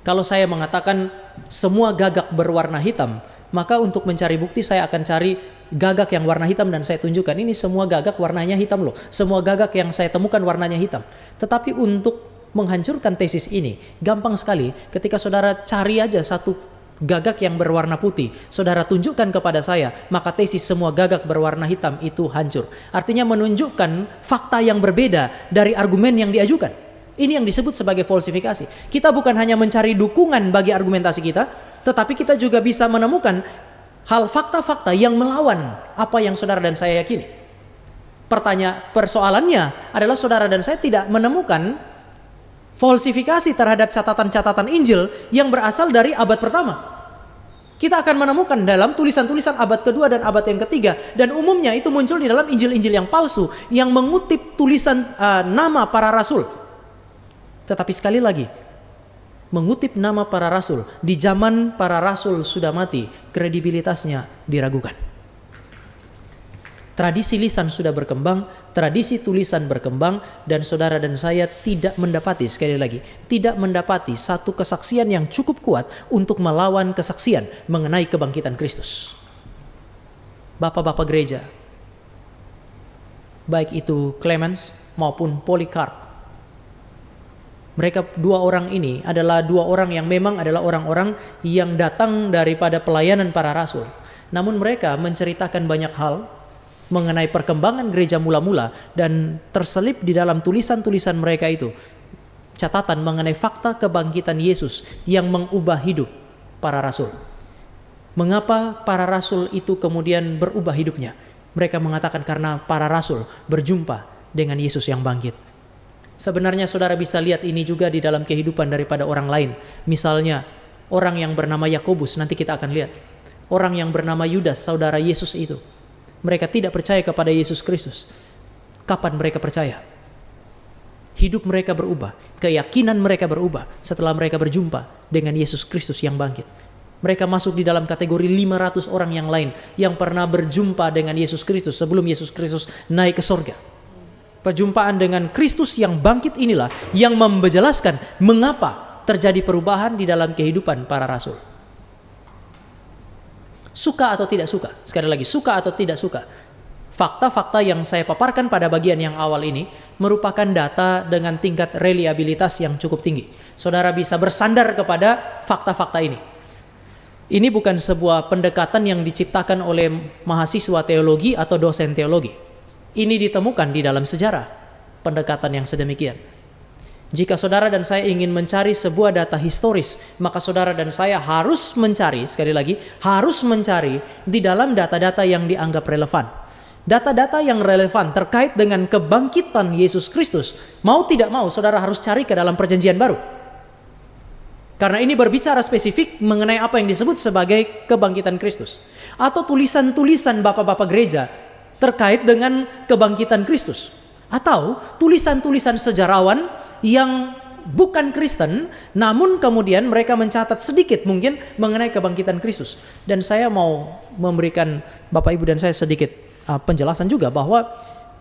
A: Kalau saya mengatakan semua gagak berwarna hitam, maka untuk mencari bukti saya akan cari gagak yang warna hitam dan saya tunjukkan ini semua gagak warnanya hitam loh. Semua gagak yang saya temukan warnanya hitam. Tetapi untuk menghancurkan tesis ini gampang sekali. Ketika saudara cari aja satu gagak yang berwarna putih, saudara tunjukkan kepada saya, maka tesis semua gagak berwarna hitam itu hancur. Artinya menunjukkan fakta yang berbeda dari argumen yang diajukan. Ini yang disebut sebagai falsifikasi. Kita bukan hanya mencari dukungan bagi argumentasi kita, tetapi kita juga bisa menemukan hal fakta-fakta yang melawan apa yang saudara dan saya yakini. Persoalannya adalah saudara dan saya tidak menemukan falsifikasi terhadap catatan-catatan Injil yang berasal dari abad pertama. Kita akan menemukan dalam tulisan-tulisan abad kedua dan abad yang ketiga, dan umumnya itu muncul di dalam Injil-Injil yang palsu yang mengutip tulisan nama para rasul. Tetapi sekali lagi, mengutip nama para rasul di zaman para rasul sudah mati, kredibilitasnya diragukan. Tradisi lisan sudah berkembang, tradisi tulisan berkembang, dan saudara dan saya tidak mendapati, sekali lagi, tidak mendapati satu kesaksian yang cukup kuat untuk melawan kesaksian mengenai kebangkitan Kristus. Bapak-bapak gereja, baik itu Clemens maupun Polycarp, mereka dua orang ini adalah dua orang yang memang adalah orang-orang yang datang daripada pelayanan para rasul. Namun mereka menceritakan banyak hal mengenai perkembangan gereja mula-mula, dan terselip di dalam tulisan-tulisan mereka itu catatan mengenai fakta kebangkitan Yesus yang mengubah hidup para rasul. Mengapa para rasul itu kemudian berubah hidupnya? Mereka mengatakan karena para rasul berjumpa dengan Yesus yang bangkit. Sebenarnya saudara bisa lihat ini juga di dalam kehidupan daripada orang lain. Misalnya orang yang bernama Yakobus, nanti kita akan lihat. Orang yang bernama Yudas, saudara Yesus itu. Mereka tidak percaya kepada Yesus Kristus. Kapan mereka percaya? Hidup mereka berubah, keyakinan mereka berubah setelah mereka berjumpa dengan Yesus Kristus yang bangkit. Mereka masuk di dalam kategori 500 orang yang lain yang pernah berjumpa dengan Yesus Kristus sebelum Yesus Kristus naik ke sorga. Perjumpaan dengan Kristus yang bangkit inilah yang menjelaskan mengapa terjadi perubahan di dalam kehidupan para rasul. Suka atau tidak suka, sekali lagi suka atau tidak suka, fakta-fakta yang saya paparkan pada bagian yang awal ini merupakan data dengan tingkat reliabilitas yang cukup tinggi. Saudara bisa bersandar kepada fakta-fakta ini. Ini bukan sebuah pendekatan yang diciptakan oleh mahasiswa teologi atau dosen teologi. Ini ditemukan di dalam sejarah, pendekatan yang sedemikian. Jika saudara dan saya ingin mencari sebuah data historis, maka saudara dan saya harus mencari, sekali lagi, harus mencari di dalam data-data yang dianggap relevan. Data-data yang relevan terkait dengan kebangkitan Yesus Kristus, mau tidak mau saudara harus cari ke dalam Perjanjian Baru. Karena ini berbicara spesifik mengenai apa yang disebut sebagai kebangkitan Kristus. Atau tulisan-tulisan bapak-bapak gereja terkait dengan kebangkitan Kristus. Atau tulisan-tulisan sejarawan yang bukan Kristen, namun kemudian mereka mencatat sedikit mungkin mengenai kebangkitan Kristus. Dan saya mau memberikan Bapak Ibu dan saya sedikit penjelasan juga bahwa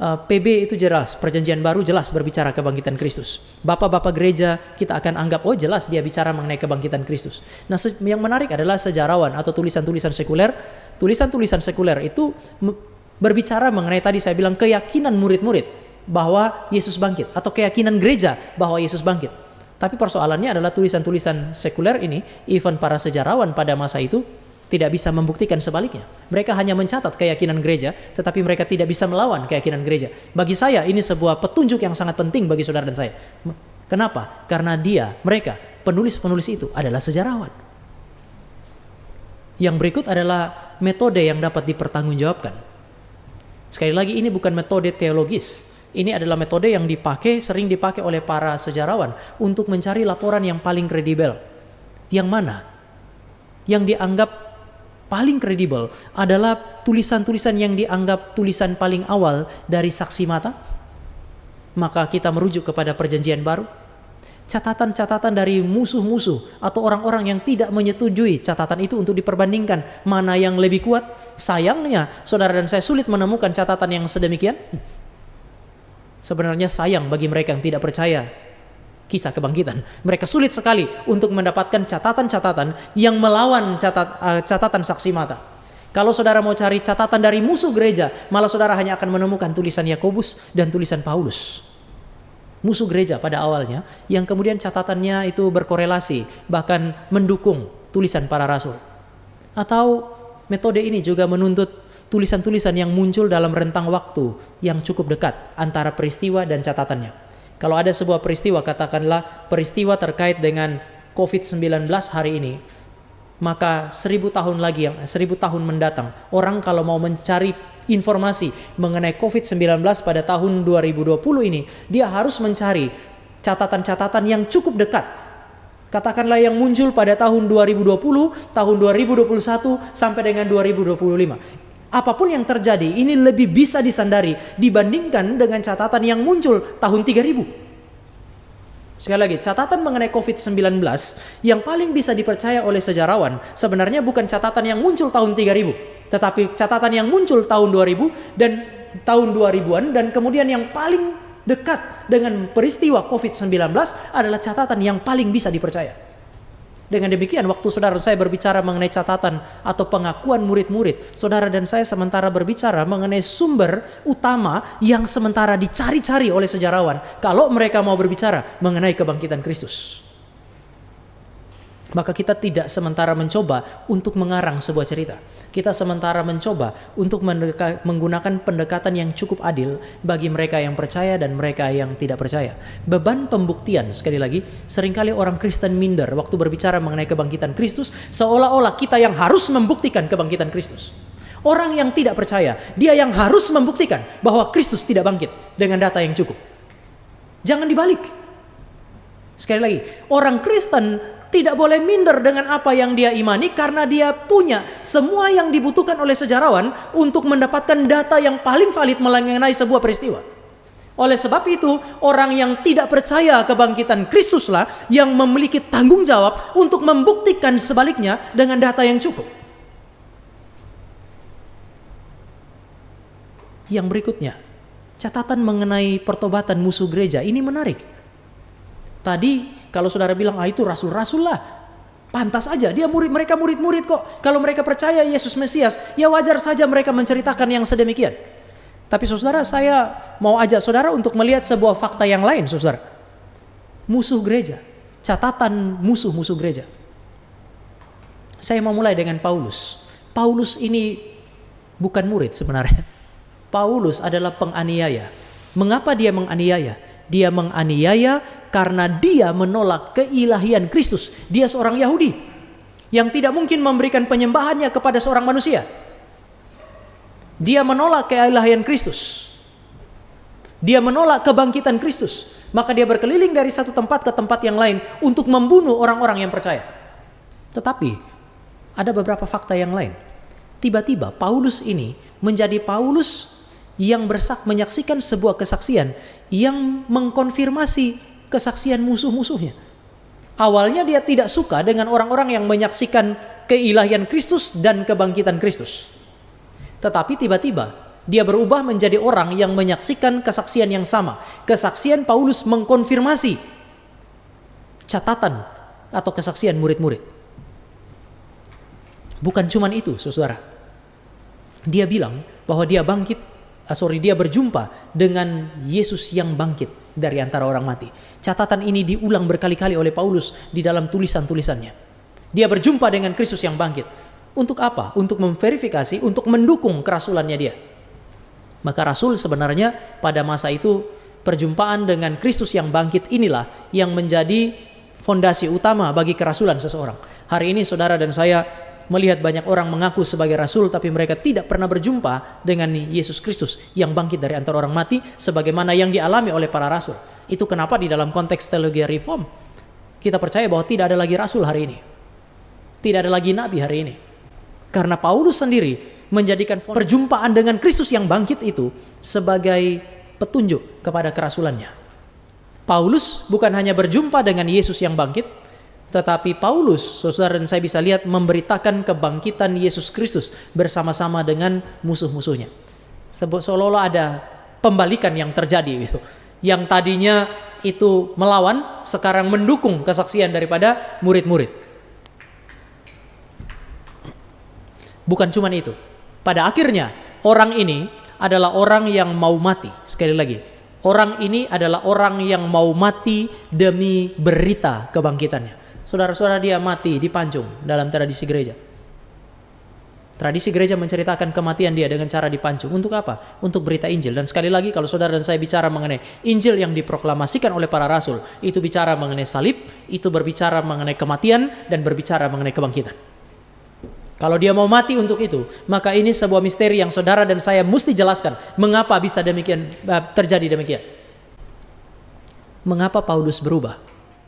A: PB itu jelas, Perjanjian Baru jelas berbicara kebangkitan Kristus. Bapak-bapak gereja kita akan anggap, oh jelas dia bicara mengenai kebangkitan Kristus. Nah yang menarik adalah sejarawan atau tulisan-tulisan sekuler. Tulisan-tulisan sekuler itu berbicara mengenai tadi saya bilang keyakinan murid-murid bahwa Yesus bangkit, atau keyakinan gereja bahwa Yesus bangkit. Tapi persoalannya adalah tulisan-tulisan sekuler ini, even para sejarawan pada masa itu tidak bisa membuktikan sebaliknya. Mereka hanya mencatat keyakinan gereja, tetapi mereka tidak bisa melawan keyakinan gereja. Bagi saya ini sebuah petunjuk yang sangat penting bagi saudara dan saya. Kenapa? Karena mereka, penulis-penulis itu adalah sejarawan. Yang berikut adalah metode yang dapat dipertanggungjawabkan. Sekali lagi, ini bukan metode teologis. Ini adalah metode yang sering dipakai oleh para sejarawan untuk mencari laporan yang paling kredibel. Yang mana? Yang dianggap paling kredibel adalah tulisan-tulisan yang dianggap tulisan paling awal dari saksi mata. Maka kita merujuk kepada Perjanjian Baru. Catatan-catatan dari musuh-musuh atau orang-orang yang tidak menyetujui catatan itu untuk diperbandingkan mana yang lebih kuat. Sayangnya saudara dan saya sulit menemukan catatan yang sedemikian. Sebenarnya sayang bagi mereka yang tidak percaya kisah kebangkitan. Mereka sulit sekali untuk mendapatkan catatan-catatan yang melawan catatan saksi mata. Kalau saudara mau cari catatan dari musuh gereja, malah saudara hanya akan menemukan tulisan Yakobus dan tulisan Paulus. Musuh gereja pada awalnya, yang kemudian catatannya itu berkorelasi, bahkan mendukung tulisan para rasul. Atau metode ini juga menuntut tulisan-tulisan yang muncul dalam rentang waktu yang cukup dekat antara peristiwa dan catatannya. Kalau ada sebuah peristiwa, katakanlah peristiwa terkait dengan COVID-19 hari ini, maka 1000 tahun lagi, 1000 tahun mendatang, orang kalau mau mencari informasi mengenai COVID-19 pada tahun 2020 ini, dia harus mencari catatan-catatan yang cukup dekat. Katakanlah yang muncul pada tahun 2020, tahun 2021, sampai dengan 2025. Apapun yang terjadi, ini lebih bisa disandari dibandingkan dengan catatan yang muncul tahun 3000. Sekali lagi, catatan mengenai COVID-19 yang paling bisa dipercaya oleh sejarawan sebenarnya bukan catatan yang muncul tahun 3000, tetapi catatan yang muncul tahun 2000 dan tahun 2000-an, dan kemudian yang paling dekat dengan peristiwa COVID-19 adalah catatan yang paling bisa dipercaya. Dengan demikian, waktu saudara saya berbicara mengenai catatan atau pengakuan murid-murid, saudara dan saya sementara berbicara mengenai sumber utama yang sementara dicari-cari oleh sejarawan kalau mereka mau berbicara mengenai kebangkitan Kristus. Maka kita tidak sementara mencoba untuk mengarang sebuah cerita. Kita sementara mencoba untuk menggunakan pendekatan yang cukup adil bagi mereka yang percaya dan mereka yang tidak percaya. Beban pembuktian, sekali lagi, seringkali orang Kristen minder waktu berbicara mengenai kebangkitan Kristus, seolah-olah kita yang harus membuktikan kebangkitan Kristus. Orang yang tidak percaya, dia yang harus membuktikan bahwa Kristus tidak bangkit dengan data yang cukup. Jangan dibalik. Sekali lagi, orang Kristen tidak boleh minder dengan apa yang dia imani karena dia punya semua yang dibutuhkan oleh sejarawan untuk mendapatkan data yang paling valid mengenai sebuah peristiwa. Oleh sebab itu, orang yang tidak percaya kebangkitan Kristuslah yang memiliki tanggung jawab untuk membuktikan sebaliknya dengan data yang cukup. Yang berikutnya, catatan mengenai pertobatan musuh gereja ini menarik. Tadi kalau saudara bilang, itu rasul-rasul lah, pantas aja, mereka murid-murid kok. Kalau mereka percaya Yesus Mesias, ya wajar saja mereka menceritakan yang sedemikian. Tapi saudara, saya mau ajak saudara untuk melihat sebuah fakta yang lain, saudara. Musuh gereja, catatan musuh-musuh gereja. Saya mau mulai dengan Paulus. Paulus ini bukan murid sebenarnya. Paulus adalah penganiaya. Mengapa dia menganiaya? Dia menganiaya karena dia menolak keilahian Kristus. Dia seorang Yahudi yang tidak mungkin memberikan penyembahannya kepada seorang manusia. Dia menolak keilahian Kristus. Dia menolak kebangkitan Kristus. Maka dia berkeliling dari satu tempat ke tempat yang lain untuk membunuh orang-orang yang percaya. Tetapi ada beberapa fakta yang lain. Tiba-tiba Paulus ini menjadi Paulus yang menyaksikan sebuah kesaksian yang mengkonfirmasi kesaksian musuh-musuhnya. Awalnya dia tidak suka dengan orang-orang yang menyaksikan keilahian Kristus dan kebangkitan Kristus. Tetapi tiba-tiba dia berubah menjadi orang yang menyaksikan kesaksian yang sama. Kesaksian Paulus mengkonfirmasi catatan atau kesaksian murid-murid. Bukan cuma itu, saudara. Dia bilang bahwa dia berjumpa dengan Yesus yang bangkit dari antara orang mati. Catatan ini diulang berkali-kali oleh Paulus di dalam tulisan-tulisannya. Dia berjumpa dengan Kristus yang bangkit. Untuk apa? Untuk memverifikasi, untuk mendukung kerasulannya dia. Maka rasul sebenarnya pada masa itu, perjumpaan dengan Kristus yang bangkit inilah yang menjadi fondasi utama bagi kerasulan seseorang. Hari ini saudara dan saya melihat banyak orang mengaku sebagai rasul, tapi mereka tidak pernah berjumpa dengan Yesus Kristus yang bangkit dari antara orang mati, sebagaimana yang dialami oleh para rasul. Itu kenapa di dalam konteks teologi reform, kita percaya bahwa tidak ada lagi rasul hari ini. Tidak ada lagi nabi hari ini. Karena Paulus sendiri menjadikan perjumpaan dengan Kristus yang bangkit itu sebagai petunjuk kepada kerasulannya. Paulus bukan hanya berjumpa dengan Yesus yang bangkit, tetapi Paulus, saudara dan saya bisa lihat, memberitakan kebangkitan Yesus Kristus bersama-sama dengan musuh-musuhnya. Seolah-olah ada pembalikan yang terjadi gitu. Yang tadinya itu melawan, sekarang mendukung kesaksian daripada murid-murid. Bukan cuma itu. Pada akhirnya, orang ini adalah orang yang mau mati. Sekali lagi, orang ini adalah orang yang mau mati demi berita kebangkitannya. Saudara-saudara, dia mati dipancung dalam tradisi gereja. Tradisi gereja menceritakan kematian dia dengan cara dipancung. Untuk apa? Untuk berita Injil. Dan sekali lagi, kalau saudara dan saya bicara mengenai Injil yang diproklamasikan oleh para rasul, itu bicara mengenai salib, itu berbicara mengenai kematian, dan berbicara mengenai kebangkitan. Kalau dia mau mati untuk itu, maka ini sebuah misteri yang saudara dan saya mesti jelaskan. Mengapa bisa demikian terjadi demikian? Mengapa Paulus berubah?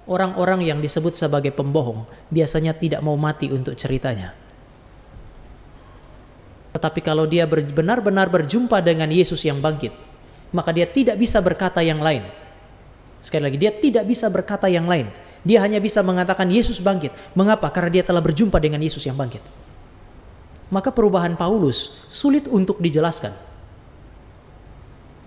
A: Orang-orang yang disebut sebagai pembohong biasanya tidak mau mati untuk ceritanya. Tetapi kalau dia benar-benar berjumpa dengan Yesus yang bangkit, maka dia tidak bisa berkata yang lain. Sekali lagi, dia tidak bisa berkata yang lain. Dia hanya bisa mengatakan Yesus bangkit. Mengapa? Karena dia telah berjumpa dengan Yesus yang bangkit. Maka perubahan Paulus sulit untuk dijelaskan.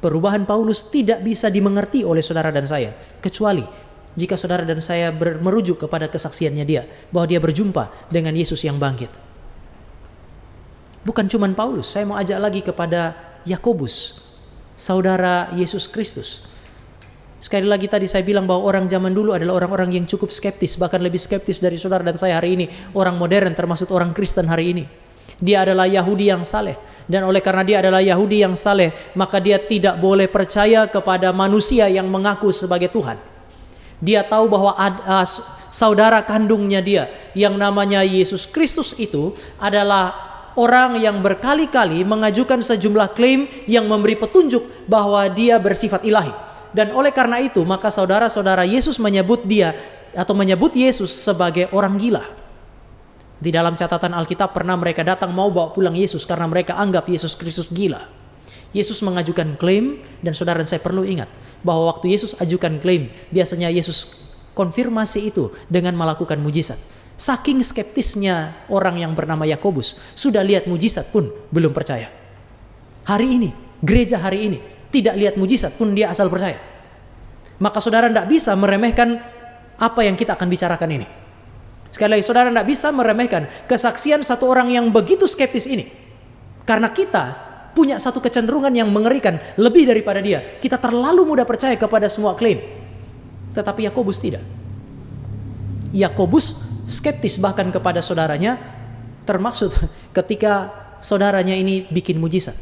A: Perubahan Paulus tidak bisa dimengerti oleh saudara dan saya, kecuali jika saudara dan saya merujuk kepada kesaksiannya dia, bahwa dia berjumpa dengan Yesus yang bangkit. Bukan cuma Paulus, saya mau ajak lagi kepada Yakobus, saudara Yesus Kristus. Sekali lagi tadi saya bilang bahwa orang zaman dulu adalah orang-orang yang cukup skeptis, bahkan lebih skeptis dari saudara dan saya hari ini, orang modern termasuk orang Kristen hari ini. Dia adalah Yahudi yang saleh, dan oleh karena dia adalah Yahudi yang saleh, maka dia tidak boleh percaya kepada manusia yang mengaku sebagai Tuhan. Dia tahu bahwa saudara kandungnya dia yang namanya Yesus Kristus itu adalah orang yang berkali-kali mengajukan sejumlah klaim yang memberi petunjuk bahwa dia bersifat ilahi. Dan oleh karena itu, maka saudara-saudara Yesus menyebut dia atau menyebut Yesus sebagai orang gila. Di dalam catatan Alkitab pernah mereka datang mau bawa pulang Yesus karena mereka anggap Yesus Kristus gila. Yesus mengajukan klaim, dan saudara dan saya perlu ingat bahwa waktu Yesus ajukan klaim, biasanya Yesus konfirmasi itu dengan melakukan mujizat. Saking skeptisnya orang yang bernama Yakobus, sudah lihat mujizat pun belum percaya. Hari ini, gereja hari ini tidak lihat mujizat pun dia asal percaya. Maka saudara tidak bisa meremehkan apa yang kita akan bicarakan ini. Sekali lagi, saudara tidak bisa meremehkan kesaksian satu orang yang begitu skeptis ini. Karena kita punya satu kecenderungan yang mengerikan lebih daripada dia. Kita terlalu mudah percaya kepada semua klaim. Tetapi Yakobus tidak. Yakobus skeptis bahkan kepada saudaranya, termaksud ketika saudaranya ini bikin mujizat.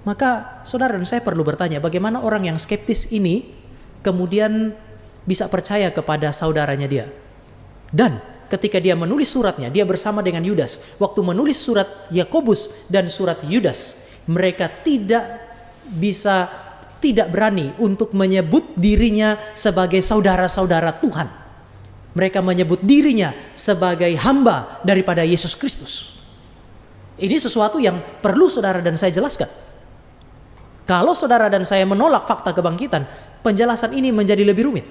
A: Maka saudara dan saya perlu bertanya, bagaimana orang yang skeptis ini kemudian bisa percaya kepada saudaranya dia? Dan ketika dia menulis suratnya, dia bersama dengan Yudas. Waktu menulis surat Yakobus dan surat Yudas, mereka tidak berani untuk menyebut dirinya sebagai saudara-saudara Tuhan. Mereka menyebut dirinya sebagai hamba daripada Yesus Kristus. Ini sesuatu yang perlu saudara dan saya jelaskan. Kalau saudara dan saya menolak fakta kebangkitan, penjelasan ini menjadi lebih rumit.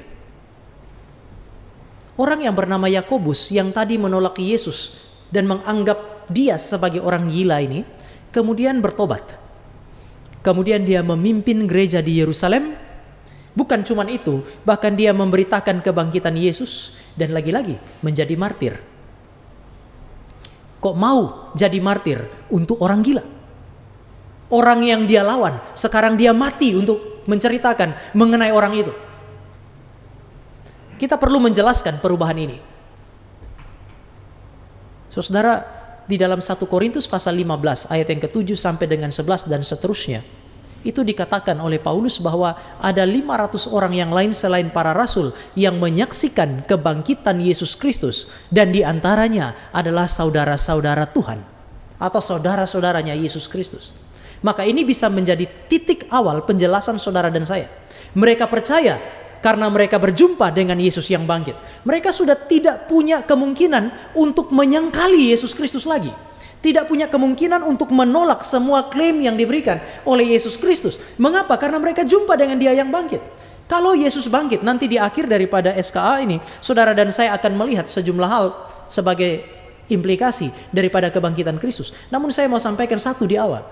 A: Orang yang bernama Yakobus yang tadi menolak Yesus dan menganggap dia sebagai orang gila ini, kemudian bertobat. Kemudian dia memimpin gereja di Yerusalem. Bukan cuma itu, bahkan dia memberitakan kebangkitan Yesus dan lagi-lagi menjadi martir. Kok mau jadi martir untuk orang gila? Orang yang dia lawan, sekarang dia mati untuk menceritakan mengenai orang itu. Kita perlu menjelaskan perubahan ini. Saudara, di dalam 1 Korintus pasal 15 ayat yang ke-7 sampai dengan 11 dan seterusnya, itu dikatakan oleh Paulus bahwa ada 500 orang yang lain selain para rasul yang menyaksikan kebangkitan Yesus Kristus, dan di antaranya adalah saudara-saudara Tuhan atau saudara-saudaranya Yesus Kristus. Maka ini bisa menjadi titik awal penjelasan saudara dan saya. Mereka percaya karena mereka berjumpa dengan Yesus yang bangkit. Mereka sudah tidak punya kemungkinan untuk menyangkali Yesus Kristus lagi. Tidak punya kemungkinan untuk menolak semua klaim yang diberikan oleh Yesus Kristus. Mengapa? Karena mereka jumpa dengan Dia yang bangkit. Kalau Yesus bangkit, nanti di akhir daripada SKA ini, saudara dan saya akan melihat sejumlah hal sebagai implikasi daripada kebangkitan Kristus. Namun saya mau sampaikan satu di awal.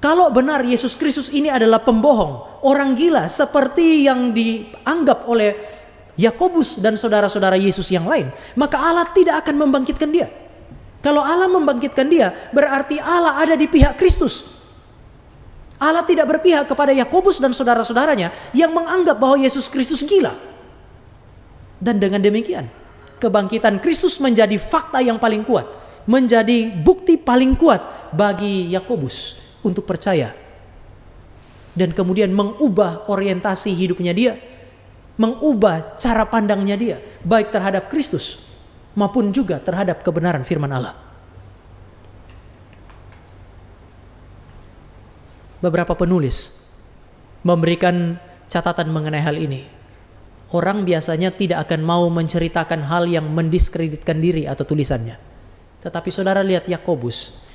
A: Kalau benar Yesus Kristus ini adalah pembohong, orang gila seperti yang dianggap oleh Yakobus dan saudara-saudara Yesus yang lain, maka Allah tidak akan membangkitkan dia. Kalau Allah membangkitkan dia, berarti Allah ada di pihak Kristus. Allah tidak berpihak kepada Yakobus dan saudara-saudaranya yang menganggap bahwa Yesus Kristus gila. Dan dengan demikian, kebangkitan Kristus menjadi fakta yang paling kuat, menjadi bukti paling kuat bagi Yakobus untuk percaya, dan kemudian mengubah orientasi hidupnya dia, mengubah cara pandangnya dia, baik terhadap Kristus maupun juga terhadap kebenaran firman Allah. Beberapa penulis memberikan catatan mengenai hal ini. Orang biasanya tidak akan mau menceritakan hal yang mendiskreditkan diri atau tulisannya. Tetapi saudara lihat Yakobus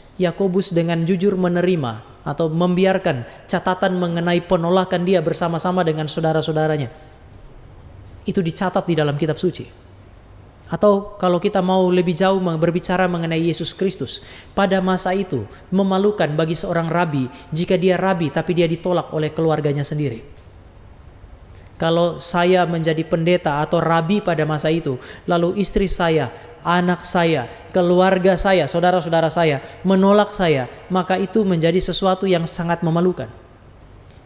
A: dengan jujur menerima atau membiarkan catatan mengenai penolakan dia bersama-sama dengan saudara-saudaranya. Itu dicatat di dalam kitab suci. Atau kalau kita mau lebih jauh berbicara mengenai Yesus Kristus, pada masa itu memalukan bagi seorang rabi jika dia rabi tapi dia ditolak oleh keluarganya sendiri. Kalau saya menjadi pendeta atau rabi pada masa itu, lalu istri saya, anak saya, keluarga saya, saudara-saudara saya menolak saya, maka itu menjadi sesuatu yang sangat memalukan.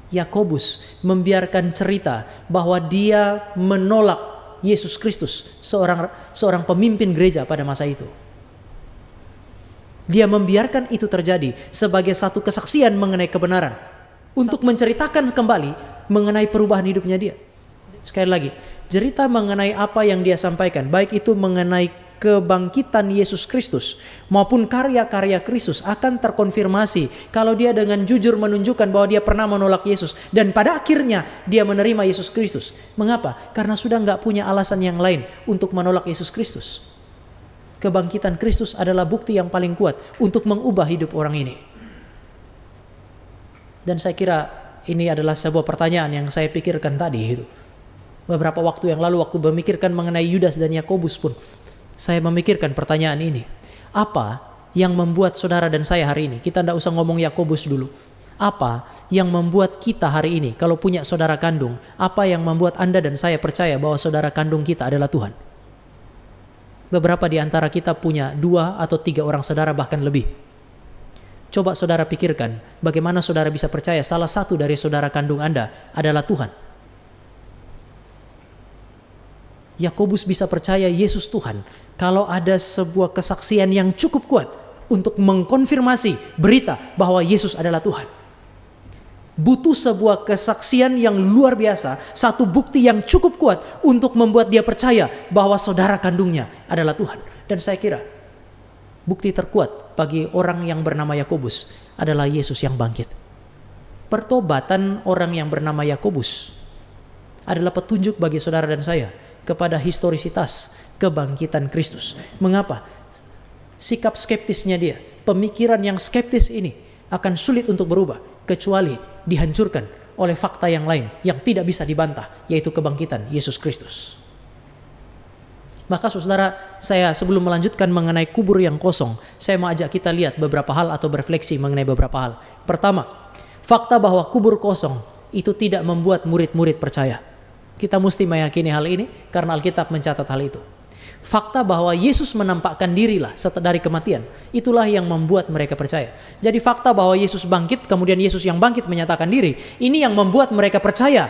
A: Yakobus membiarkan cerita bahwa dia menolak Yesus Kristus, seorang pemimpin gereja pada masa itu. Dia membiarkan itu terjadi sebagai satu kesaksian mengenai kebenaran, untuk menceritakan kembali mengenai perubahan hidupnya dia. Sekali lagi, cerita mengenai apa yang dia sampaikan, baik itu mengenai kebangkitan Yesus Kristus maupun karya-karya Kristus, akan terkonfirmasi kalau dia dengan jujur menunjukkan bahwa dia pernah menolak Yesus dan pada akhirnya dia menerima Yesus Kristus. Mengapa? Karena sudah nggak punya alasan yang lain untuk menolak Yesus Kristus. Kebangkitan Kristus adalah bukti yang paling kuat untuk mengubah hidup orang ini. Dan saya kira ini adalah sebuah pertanyaan yang saya pikirkan tadi itu. Beberapa waktu yang lalu waktu memikirkan mengenai Yudas dan Yakobus pun saya memikirkan pertanyaan ini. Apa yang membuat saudara dan saya hari ini, kita tidak usah ngomong Yakobus dulu. Apa yang membuat kita hari ini kalau punya saudara kandung, apa yang membuat Anda dan saya percaya bahwa saudara kandung kita adalah Tuhan? Beberapa di antara kita punya 2 atau 3 orang saudara bahkan lebih. Coba saudara pikirkan bagaimana saudara bisa percaya salah satu dari saudara kandung Anda adalah Tuhan. Yakobus bisa percaya Yesus Tuhan kalau ada sebuah kesaksian yang cukup kuat untuk mengkonfirmasi berita bahwa Yesus adalah Tuhan. Butuh sebuah kesaksian yang luar biasa, satu bukti yang cukup kuat untuk membuat dia percaya bahwa saudara kandungnya adalah Tuhan. Dan saya kira bukti terkuat bagi orang yang bernama Yakobus adalah Yesus yang bangkit. Pertobatan orang yang bernama Yakobus adalah petunjuk bagi saudara dan saya kepada historisitas kebangkitan Kristus. Mengapa? Sikap skeptisnya dia, pemikiran yang skeptis ini akan sulit untuk berubah kecuali dihancurkan oleh fakta yang lain yang tidak bisa dibantah, yaitu kebangkitan Yesus Kristus. Maka saudara, saya sebelum melanjutkan mengenai kubur yang kosong, saya mau ajak kita lihat beberapa hal atau berefleksi mengenai beberapa hal. Pertama, fakta bahwa kubur kosong itu tidak membuat murid-murid percaya. Kita mesti meyakini hal ini karena Alkitab mencatat hal itu. Fakta bahwa Yesus menampakkan dirilah setelah dari kematian, itulah yang membuat mereka percaya. Jadi fakta bahwa Yesus bangkit, kemudian Yesus yang bangkit menyatakan diri, ini yang membuat mereka percaya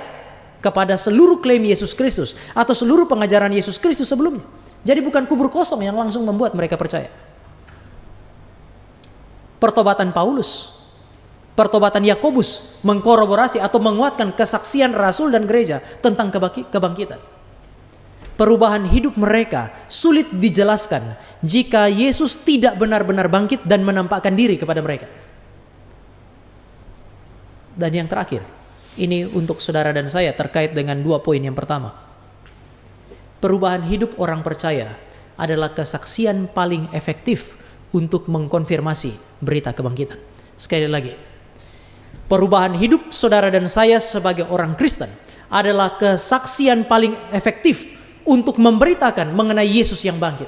A: kepada seluruh klaim Yesus Kristus atau seluruh pengajaran Yesus Kristus sebelumnya. Jadi bukan kubur kosong yang langsung membuat mereka percaya. Pertobatan Paulus, pertobatan Yakobus mengkorroborasi atau menguatkan kesaksian Rasul dan gereja tentang kebangkitan. Perubahan hidup mereka sulit dijelaskan jika Yesus tidak benar-benar bangkit dan menampakkan diri kepada mereka. Dan yang terakhir, ini untuk saudara dan saya terkait dengan 2 poin yang pertama. Perubahan hidup orang percaya adalah kesaksian paling efektif untuk mengkonfirmasi berita kebangkitan. Sekali lagi, perubahan hidup saudara dan saya sebagai orang Kristen adalah kesaksian paling efektif untuk memberitakan mengenai Yesus yang bangkit.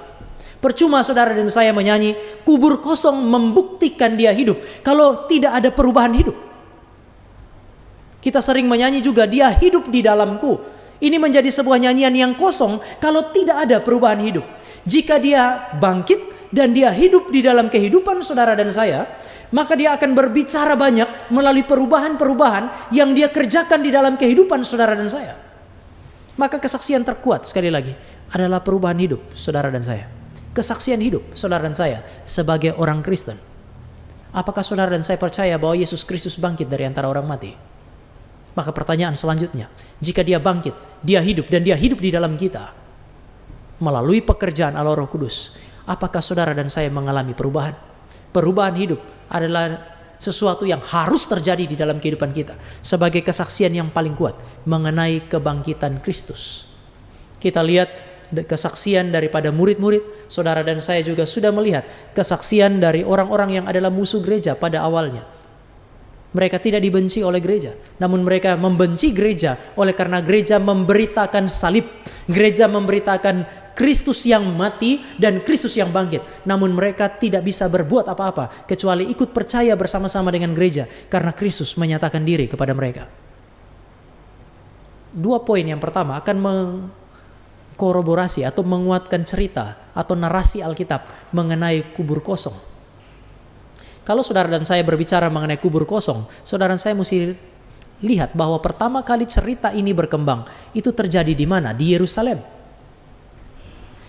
A: Percuma saudara dan saya menyanyi, kubur kosong membuktikan dia hidup, kalau tidak ada perubahan hidup. Kita sering menyanyi juga, dia hidup di dalamku. Ini menjadi sebuah nyanyian yang kosong kalau tidak ada perubahan hidup. Jika dia bangkit dan dia hidup di dalam kehidupan saudara dan saya, maka dia akan berbicara banyak melalui perubahan-perubahan yang dia kerjakan di dalam kehidupan saudara dan saya. Maka kesaksian terkuat sekali lagi adalah perubahan hidup saudara dan saya. Kesaksian hidup saudara dan saya sebagai orang Kristen. Apakah saudara dan saya percaya bahwa Yesus Kristus bangkit dari antara orang mati? Maka pertanyaan selanjutnya, jika dia bangkit, dia hidup dan dia hidup di dalam kita melalui pekerjaan Allah Roh Kudus, apakah saudara dan saya mengalami perubahan? Perubahan hidup adalah sesuatu yang harus terjadi di dalam kehidupan kita sebagai kesaksian yang paling kuat mengenai kebangkitan Kristus. Kita lihat kesaksian daripada murid-murid, saudara dan saya juga sudah melihat kesaksian dari orang-orang yang adalah musuh gereja pada awalnya. Mereka tidak dibenci oleh gereja, namun mereka membenci gereja oleh karena gereja memberitakan salib, gereja memberitakan Kristus yang mati dan Kristus yang bangkit. Namun mereka tidak bisa berbuat apa-apa kecuali ikut percaya bersama-sama dengan gereja karena Kristus menyatakan diri kepada mereka. 2 poin yang pertama akan mengkorroborasi atau menguatkan cerita atau narasi Alkitab mengenai kubur kosong. Kalau saudara dan saya berbicara mengenai kubur kosong, saudara dan saya mesti lihat bahwa pertama kali cerita ini berkembang itu terjadi di mana? Di Yerusalem.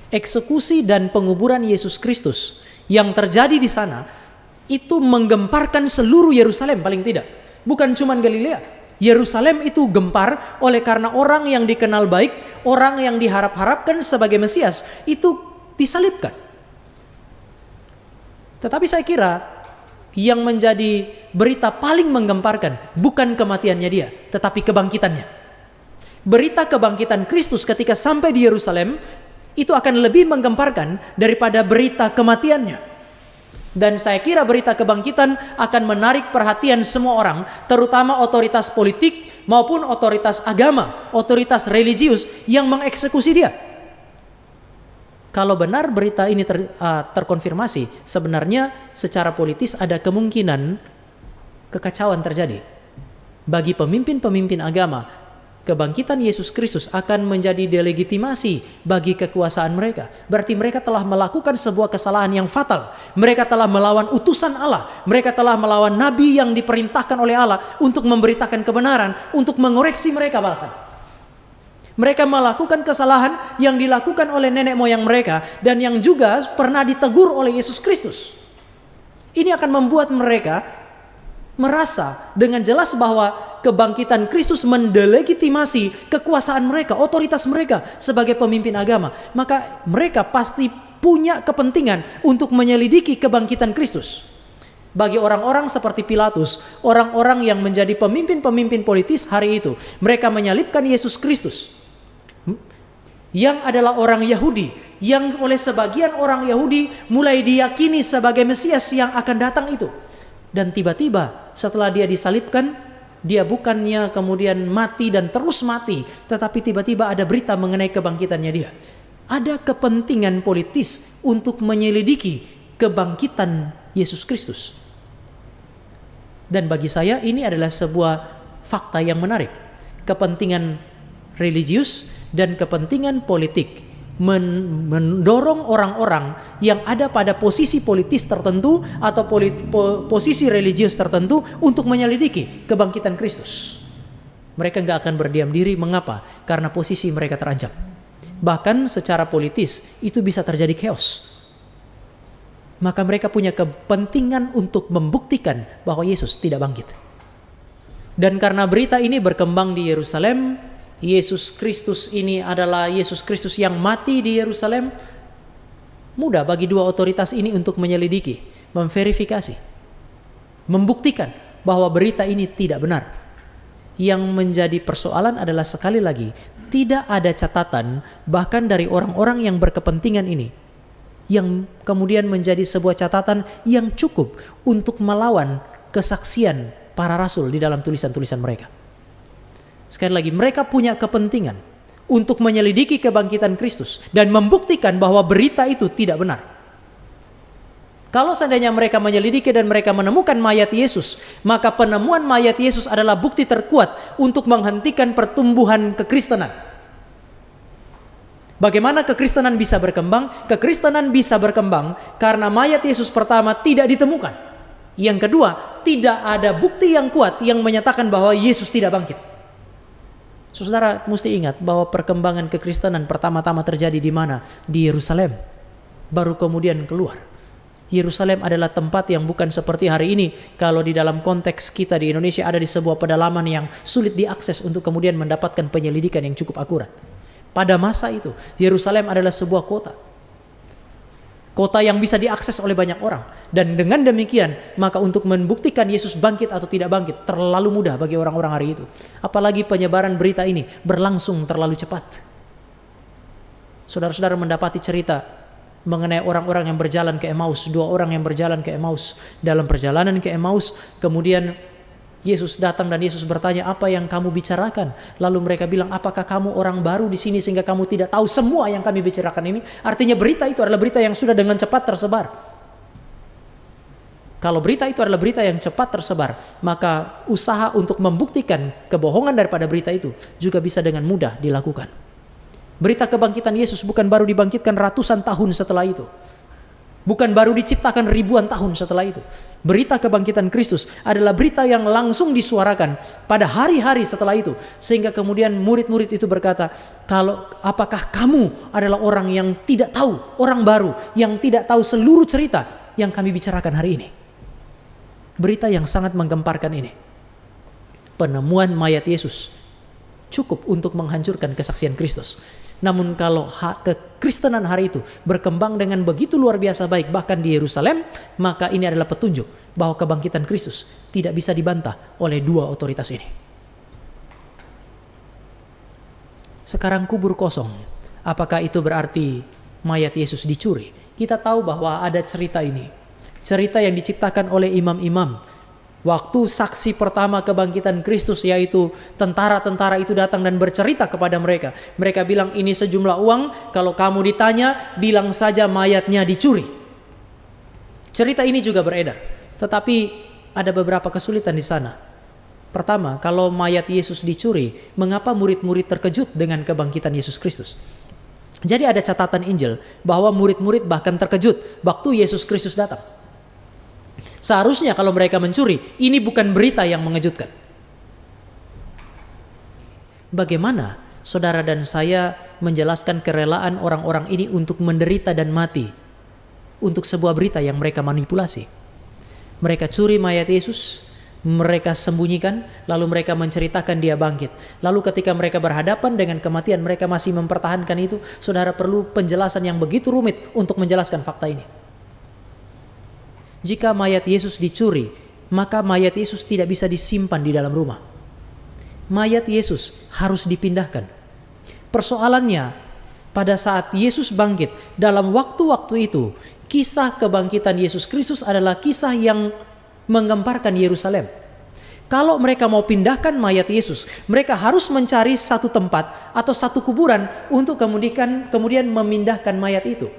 A: Eksekusi dan penguburan Yesus Kristus yang terjadi di sana itu menggemparkan seluruh Yerusalem paling tidak. Bukan cuma Galilea. Yerusalem itu gempar oleh karena orang yang dikenal baik, orang yang diharap-harapkan sebagai Mesias itu disalibkan. Tetapi saya kira yang menjadi berita paling menggemparkan bukan kematiannya dia, tetapi kebangkitannya. Berita kebangkitan Kristus ketika sampai di Yerusalem itu akan lebih menggemparkan daripada berita kematiannya. Dan saya kira berita kebangkitan akan menarik perhatian semua orang, terutama otoritas politik maupun otoritas agama, otoritas religius yang mengeksekusi dia. Kalau benar berita ini terkonfirmasi, sebenarnya secara politis ada kemungkinan kekacauan terjadi. Bagi pemimpin-pemimpin agama, kebangkitan Yesus Kristus akan menjadi delegitimasi bagi kekuasaan mereka. Berarti mereka telah melakukan sebuah kesalahan yang fatal. Mereka telah melawan utusan Allah. Mereka telah melawan nabi yang diperintahkan oleh Allah untuk memberitakan kebenaran, untuk mengoreksi mereka bahkan. Mereka melakukan kesalahan yang dilakukan oleh nenek moyang mereka dan yang juga pernah ditegur oleh Yesus Kristus. Ini akan membuat mereka merasa dengan jelas bahwa kebangkitan Kristus mendelegitimasi kekuasaan mereka, otoritas mereka sebagai pemimpin agama. Maka mereka pasti punya kepentingan untuk menyelidiki kebangkitan Kristus. Bagi orang-orang seperti Pilatus, orang-orang yang menjadi pemimpin-pemimpin politis hari itu, mereka menyalibkan Yesus Kristus yang adalah orang Yahudi, yang oleh sebagian orang Yahudi mulai diyakini sebagai Mesias yang akan datang itu. Dan tiba-tiba setelah dia disalibkan, dia bukannya kemudian mati dan terus mati, tetapi tiba-tiba ada berita mengenai kebangkitannya dia. Ada kepentingan politis untuk menyelidiki kebangkitan Yesus Kristus. Dan bagi saya ini adalah sebuah fakta yang menarik. Kepentingan religius dan kepentingan politik mendorong orang-orang yang ada pada posisi politis tertentu atau posisi religius tertentu untuk menyelidiki kebangkitan Kristus. Mereka gak akan berdiam diri. Mengapa? Karena posisi mereka terancam. Bahkan secara politis itu bisa terjadi chaos. Maka mereka punya kepentingan untuk membuktikan bahwa Yesus tidak bangkit. Dan karena berita ini berkembang di Yerusalem, Yesus Kristus ini adalah Yesus Kristus yang mati di Yerusalem, mudah bagi dua otoritas ini untuk menyelidiki, memverifikasi, membuktikan bahwa berita ini tidak benar. Yang menjadi persoalan adalah sekali lagi, tidak ada catatan bahkan dari orang-orang yang berkepentingan ini, yang kemudian menjadi sebuah catatan yang cukup untuk melawan kesaksian para rasul di dalam tulisan-tulisan mereka. Sekali lagi, mereka punya kepentingan untuk menyelidiki kebangkitan Kristus dan membuktikan bahwa berita itu tidak benar. Kalau seandainya mereka menyelidiki dan mereka menemukan mayat Yesus, maka penemuan mayat Yesus adalah bukti terkuat untuk menghentikan pertumbuhan kekristenan. Bagaimana kekristenan bisa berkembang? Kekristenan bisa berkembang karena mayat Yesus pertama tidak ditemukan. Yang kedua, tidak ada bukti yang kuat yang menyatakan bahwa Yesus tidak bangkit. Saudara mesti ingat bahwa perkembangan kekristenan pertama-tama terjadi di mana? Di Yerusalem. Baru kemudian keluar. Yerusalem adalah tempat yang bukan seperti hari ini. Kalau di dalam konteks kita di Indonesia ada di sebuah pedalaman yang sulit diakses untuk kemudian mendapatkan penyelidikan yang cukup akurat. Pada masa itu, Yerusalem adalah sebuah kota. Kota yang bisa diakses oleh banyak orang. Dan dengan demikian, maka untuk membuktikan Yesus bangkit atau tidak bangkit terlalu mudah bagi orang-orang hari itu. Apalagi penyebaran berita ini berlangsung terlalu cepat. Saudara-saudara mendapati cerita mengenai orang-orang yang berjalan ke Emmaus. 2 orang yang berjalan ke Emmaus. Dalam perjalanan ke Emmaus, kemudian Yesus datang dan Yesus bertanya, apa yang kamu bicarakan? Lalu mereka bilang, apakah kamu orang baru di sini sehingga kamu tidak tahu semua yang kami bicarakan ini? Artinya berita itu adalah berita yang sudah dengan cepat tersebar. Kalau berita itu adalah berita yang cepat tersebar, maka usaha untuk membuktikan kebohongan daripada berita itu juga bisa dengan mudah dilakukan. Berita kebangkitan Yesus bukan baru dibangkitkan ratusan tahun setelah itu. Bukan baru diciptakan ribuan tahun setelah itu. Berita kebangkitan Kristus adalah berita yang langsung disuarakan pada hari-hari setelah itu. Sehingga kemudian murid-murid itu berkata, apakah kamu adalah orang yang tidak tahu, orang baru, yang tidak tahu seluruh cerita yang kami bicarakan hari ini? Berita yang sangat menggemparkan ini. Penemuan mayat Yesus cukup untuk menghancurkan kesaksian Kristus. Namun kalau kekristenan hari itu berkembang dengan begitu luar biasa baik bahkan di Yerusalem, maka ini adalah petunjuk bahwa kebangkitan Kristus tidak bisa dibantah oleh dua otoritas ini. Sekarang kubur kosong. Apakah itu berarti mayat Yesus dicuri? Kita tahu bahwa ada cerita ini. Cerita yang diciptakan oleh imam-imam. Waktu saksi pertama kebangkitan Kristus, yaitu tentara-tentara itu datang dan bercerita kepada mereka. Mereka bilang, ini sejumlah uang, kalau kamu ditanya, bilang saja mayatnya dicuri. Cerita ini juga beredar. Tetapi ada beberapa kesulitan di sana. Pertama, kalau mayat Yesus dicuri, mengapa murid-murid terkejut dengan kebangkitan Yesus Kristus? Jadi ada catatan Injil bahwa murid-murid bahkan terkejut waktu Yesus Kristus datang. Seharusnya kalau mereka mencuri, ini bukan berita yang mengejutkan. Bagaimana saudara dan saya menjelaskan kerelaan orang-orang ini untuk menderita dan mati untuk sebuah berita yang mereka manipulasi? Mereka curi mayat Yesus, mereka sembunyikan, lalu mereka menceritakan dia bangkit. Lalu ketika mereka berhadapan dengan kematian, mereka masih mempertahankan itu. Saudara perlu penjelasan yang begitu rumit untuk menjelaskan fakta ini. Jika mayat Yesus dicuri, maka mayat Yesus tidak bisa disimpan di dalam rumah. Mayat Yesus harus dipindahkan. Persoalannya, pada saat Yesus bangkit, dalam waktu-waktu itu, kisah kebangkitan Yesus Kristus adalah kisah yang menggemparkan Yerusalem. Kalau mereka mau pindahkan mayat Yesus, mereka harus mencari satu tempat atau satu kuburan untuk kemudian memindahkan mayat itu.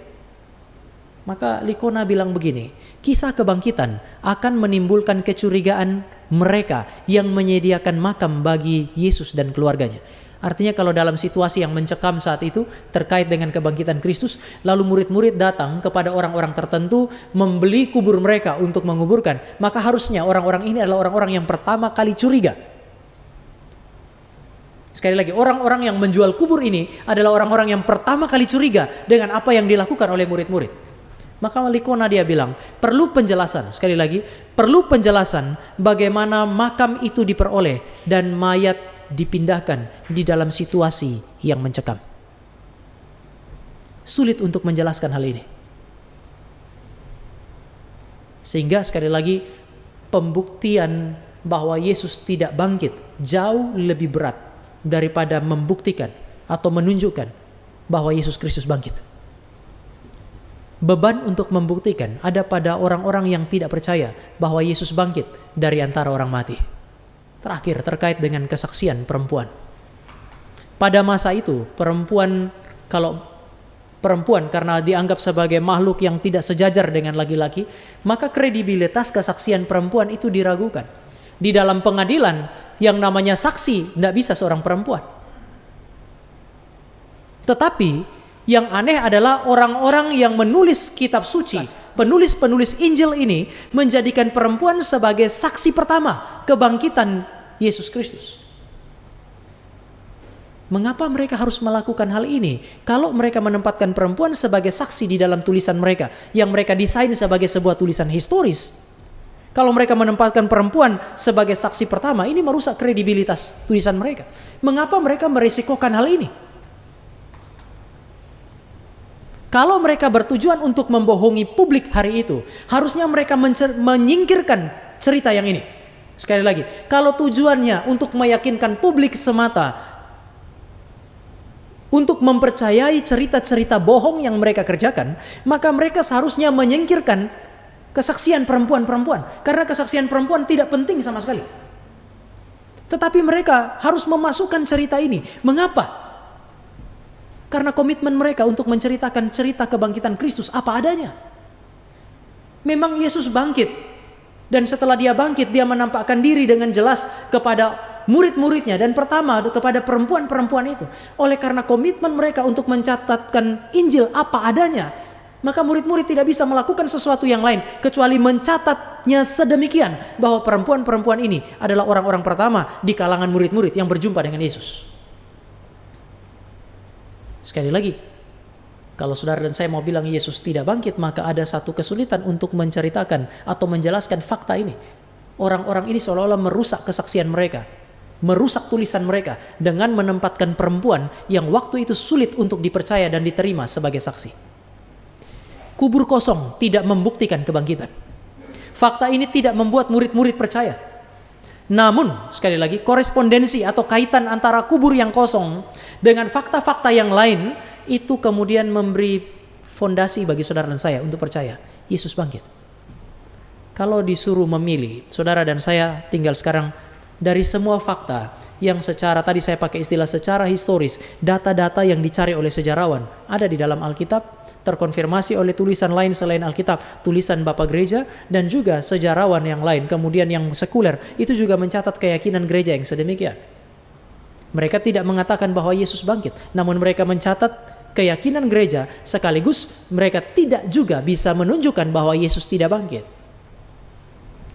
A: Maka Likona bilang begini, kisah kebangkitan akan menimbulkan kecurigaan mereka yang menyediakan makam bagi Yesus dan keluarganya. Artinya kalau dalam situasi yang mencekam saat itu terkait dengan kebangkitan Kristus, lalu murid-murid datang kepada orang-orang tertentu membeli kubur mereka untuk menguburkan, maka harusnya orang-orang ini adalah orang-orang yang pertama kali curiga. Sekali lagi, orang-orang yang menjual kubur ini adalah orang-orang yang pertama kali curiga dengan apa yang dilakukan oleh murid-murid. Maka Likona dia bilang, perlu penjelasan. Sekali lagi, perlu penjelasan bagaimana makam itu diperoleh dan mayat dipindahkan di dalam situasi yang mencekam. Sulit untuk menjelaskan hal ini. Sehingga sekali lagi, pembuktian bahwa Yesus tidak bangkit jauh lebih berat daripada membuktikan atau menunjukkan bahwa Yesus Kristus bangkit. Beban untuk membuktikan ada pada orang-orang yang tidak percaya bahwa Yesus bangkit dari antara orang mati. Terakhir, terkait dengan kesaksian perempuan. Pada masa itu, perempuan karena dianggap sebagai makhluk yang tidak sejajar dengan laki-laki, maka kredibilitas kesaksian perempuan itu diragukan. Di dalam pengadilan, yang namanya saksi tidak bisa seorang perempuan. Tetapi yang aneh adalah orang-orang yang menulis kitab suci, penulis-penulis Injil ini menjadikan perempuan sebagai saksi pertama kebangkitan Yesus Kristus. Mengapa mereka harus melakukan hal ini? Kalau mereka menempatkan perempuan sebagai saksi di dalam tulisan mereka, yang mereka desain sebagai sebuah tulisan historis. Kalau mereka menempatkan perempuan sebagai saksi pertama, ini merusak kredibilitas tulisan mereka. Mengapa mereka merisikokan hal ini? Kalau mereka bertujuan untuk membohongi publik hari itu, harusnya mereka menyingkirkan cerita yang ini. Sekali lagi, kalau tujuannya untuk meyakinkan publik semata, untuk mempercayai cerita-cerita bohong yang mereka kerjakan, maka mereka seharusnya menyingkirkan kesaksian perempuan-perempuan. Karena kesaksian perempuan tidak penting sama sekali. Tetapi mereka harus memasukkan cerita ini. Mengapa? Karena komitmen mereka untuk menceritakan cerita kebangkitan Kristus apa adanya. Memang Yesus bangkit. Dan setelah dia bangkit, dia menampakkan diri dengan jelas kepada murid-muridnya. Dan pertama kepada perempuan-perempuan itu. Oleh karena komitmen mereka untuk mencatatkan Injil apa adanya, maka murid-murid tidak bisa melakukan sesuatu yang lain kecuali mencatatnya sedemikian bahwa perempuan-perempuan ini adalah orang-orang pertama di kalangan murid-murid yang berjumpa dengan Yesus. Sekali lagi, kalau saudara dan saya mau bilang Yesus tidak bangkit, maka ada satu kesulitan untuk menceritakan atau menjelaskan fakta ini. Orang-orang ini seolah-olah merusak kesaksian mereka, merusak tulisan mereka dengan menempatkan perempuan yang waktu itu sulit untuk dipercaya dan diterima sebagai saksi. Kubur kosong tidak membuktikan kebangkitan. Fakta ini tidak membuat murid-murid percaya. Namun, sekali lagi, korespondensi atau kaitan antara kubur yang kosong dengan fakta-fakta yang lain itu kemudian memberi fondasi bagi saudara dan saya untuk percaya Yesus bangkit. Kalau disuruh memilih, saudara dan saya tinggal sekarang dari semua fakta yang secara, tadi saya pakai istilah secara historis, data-data yang dicari oleh sejarawan ada di dalam Alkitab, terkonfirmasi oleh tulisan lain selain Alkitab, tulisan Bapak Gereja dan juga sejarawan yang lain, kemudian yang sekuler, itu juga mencatat keyakinan gereja yang sedemikian. Mereka tidak mengatakan bahwa Yesus bangkit, namun mereka mencatat keyakinan gereja, sekaligus mereka tidak juga bisa menunjukkan bahwa Yesus tidak bangkit.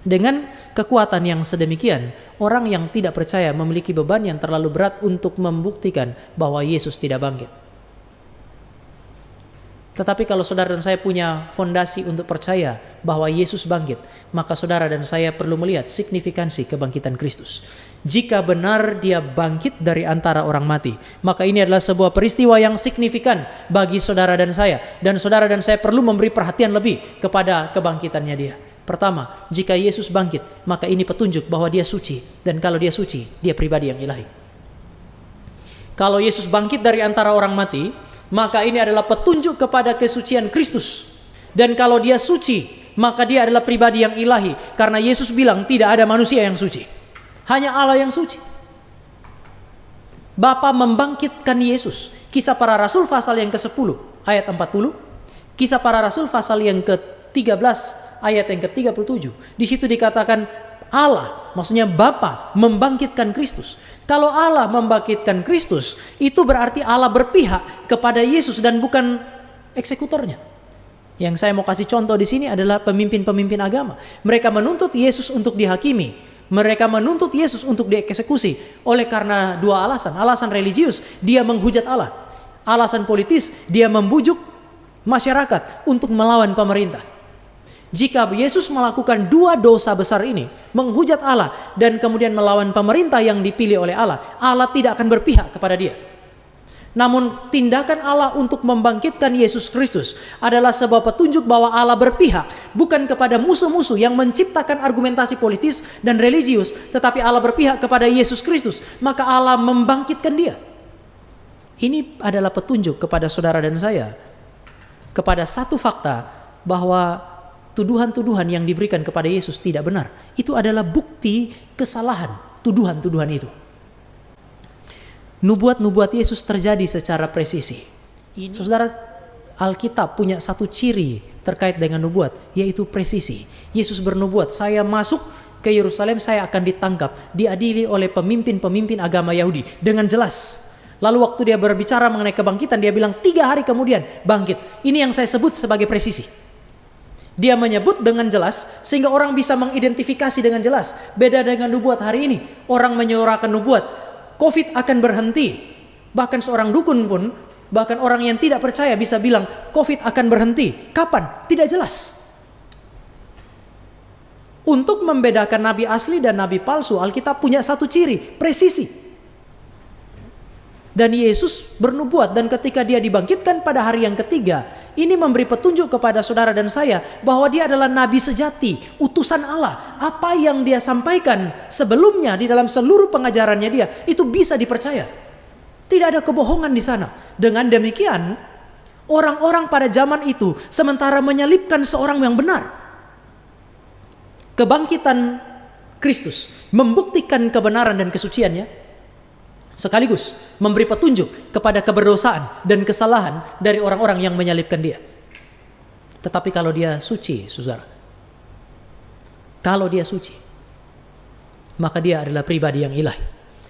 A: Dengan kekuatan yang sedemikian, orang yang tidak percaya memiliki beban yang terlalu berat untuk membuktikan bahwa Yesus tidak bangkit. Tetapi kalau saudara dan saya punya fondasi untuk percaya bahwa Yesus bangkit, maka saudara dan saya perlu melihat signifikansi kebangkitan Kristus. Jika benar dia bangkit dari antara orang mati, maka ini adalah sebuah peristiwa yang signifikan bagi saudara dan saya. Dan saudara dan saya perlu memberi perhatian lebih kepada kebangkitannya dia. Pertama, jika Yesus bangkit, maka ini petunjuk bahwa dia suci. Dan kalau dia suci, dia pribadi yang ilahi. Kalau Yesus bangkit dari antara orang mati, maka ini adalah petunjuk kepada kesucian Kristus. Dan kalau dia suci, maka dia adalah pribadi yang ilahi. Karena Yesus bilang tidak ada manusia yang suci, hanya Allah yang suci. Bapa membangkitkan Yesus. Kisah Para Rasul pasal yang ke-10 ayat 40. Kisah Para Rasul pasal yang ke-13 ayat yang ke-37. Di situ dikatakan Allah, maksudnya Bapa membangkitkan Kristus. Kalau Allah membangkitkan Kristus, itu berarti Allah berpihak kepada Yesus dan bukan eksekutornya. Yang saya mau kasih contoh di sini adalah pemimpin-pemimpin agama. Mereka menuntut Yesus untuk dihakimi. Mereka menuntut Yesus untuk dieksekusi oleh karena dua alasan. Alasan religius, dia menghujat Allah. Alasan politis, dia membujuk masyarakat untuk melawan pemerintah. Jika Yesus melakukan dua dosa besar ini, menghujat Allah dan kemudian melawan pemerintah yang dipilih oleh Allah, Allah tidak akan berpihak kepada dia. Namun tindakan Allah untuk membangkitkan Yesus Kristus adalah sebuah petunjuk bahwa Allah berpihak bukan kepada musuh-musuh yang menciptakan argumentasi politis dan religius, tetapi Allah berpihak kepada Yesus Kristus, maka Allah membangkitkan dia. Ini adalah petunjuk kepada saudara dan saya kepada satu fakta bahwa tuduhan-tuduhan yang diberikan kepada Yesus tidak benar. Itu adalah bukti kesalahan tuduhan-tuduhan itu. Nubuat-nubuat Yesus terjadi secara presisi. Saudara, Alkitab punya satu ciri terkait dengan nubuat, yaitu presisi. Yesus bernubuat, saya masuk ke Yerusalem, saya akan ditangkap, diadili oleh pemimpin-pemimpin agama Yahudi dengan jelas. Lalu waktu dia berbicara mengenai kebangkitan, dia bilang 3 hari kemudian bangkit. Ini yang saya sebut sebagai presisi. Dia menyebut dengan jelas sehingga orang bisa mengidentifikasi dengan jelas. Beda dengan nubuat hari ini. Orang menyuarakan nubuat, COVID akan berhenti. Bahkan seorang dukun pun, bahkan orang yang tidak percaya bisa bilang COVID akan berhenti. Kapan? Tidak jelas. Untuk membedakan nabi asli dan nabi palsu, Alkitab punya satu ciri, presisi. Dan Yesus bernubuat, dan ketika dia dibangkitkan pada hari yang ketiga, ini memberi petunjuk kepada saudara dan saya bahwa dia adalah nabi sejati, utusan Allah. Apa yang dia sampaikan sebelumnya di dalam seluruh pengajarannya dia, itu bisa dipercaya. Tidak ada kebohongan di sana. Dengan demikian, orang-orang pada zaman itu sementara menyalibkan seorang yang benar. Kebangkitan Kristus membuktikan kebenaran dan kesuciannya, sekaligus memberi petunjuk kepada keberdosaan dan kesalahan dari orang-orang yang menyalibkan dia. Tetapi kalau dia suci, saudara, kalau dia suci, maka dia adalah pribadi yang ilahi.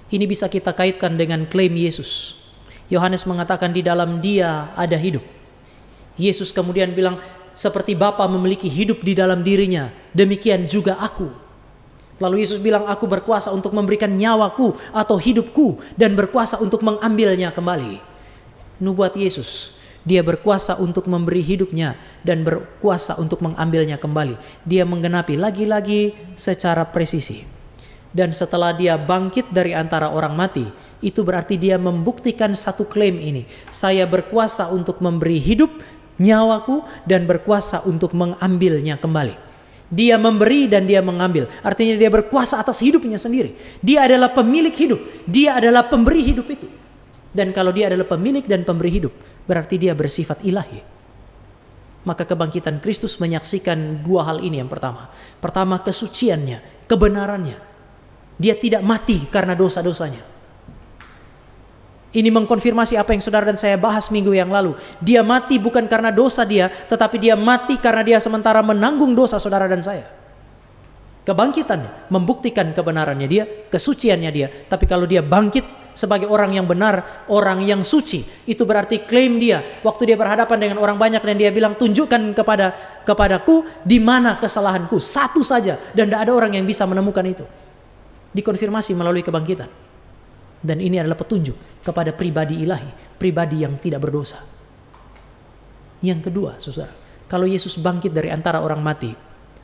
A: Ini bisa kita kaitkan dengan klaim Yesus. Yohanes mengatakan di dalam dia ada hidup. Yesus kemudian bilang, seperti Bapa memiliki hidup di dalam dirinya, demikian juga aku. Lalu Yesus bilang, aku berkuasa untuk memberikan nyawaku atau hidupku dan berkuasa untuk mengambilnya kembali. Nubuat Yesus, dia berkuasa untuk memberi hidupnya dan berkuasa untuk mengambilnya kembali. Dia menggenapi lagi-lagi secara presisi. Dan setelah dia bangkit dari antara orang mati, itu berarti dia membuktikan satu klaim ini. Saya berkuasa untuk memberi hidup, nyawaku, dan berkuasa untuk mengambilnya kembali. Dia memberi dan dia mengambil. Artinya dia berkuasa atas hidupnya sendiri. Dia adalah pemilik hidup. Dia adalah pemberi hidup itu. Dan kalau dia adalah pemilik dan pemberi hidup, berarti dia bersifat ilahi. Maka kebangkitan Kristus menyaksikan dua hal ini. Yang pertama kesuciannya, kebenarannya. Dia tidak mati karena dosa-dosanya. Ini mengkonfirmasi apa yang saudara dan saya bahas minggu yang lalu. Dia mati bukan karena dosa dia, tetapi dia mati karena dia sementara menanggung dosa saudara dan saya. Kebangkitan membuktikan kebenarannya dia, kesuciannya dia. Tapi kalau dia bangkit sebagai orang yang benar, orang yang suci, itu berarti klaim dia. Waktu dia berhadapan dengan orang banyak dan dia bilang, tunjukkan kepadaku di mana kesalahanku. Satu saja, dan tidak ada orang yang bisa menemukan itu. Dikonfirmasi melalui kebangkitan. Dan ini adalah petunjuk kepada pribadi ilahi, pribadi yang tidak berdosa. Yang kedua, saudara, kalau Yesus bangkit dari antara orang mati,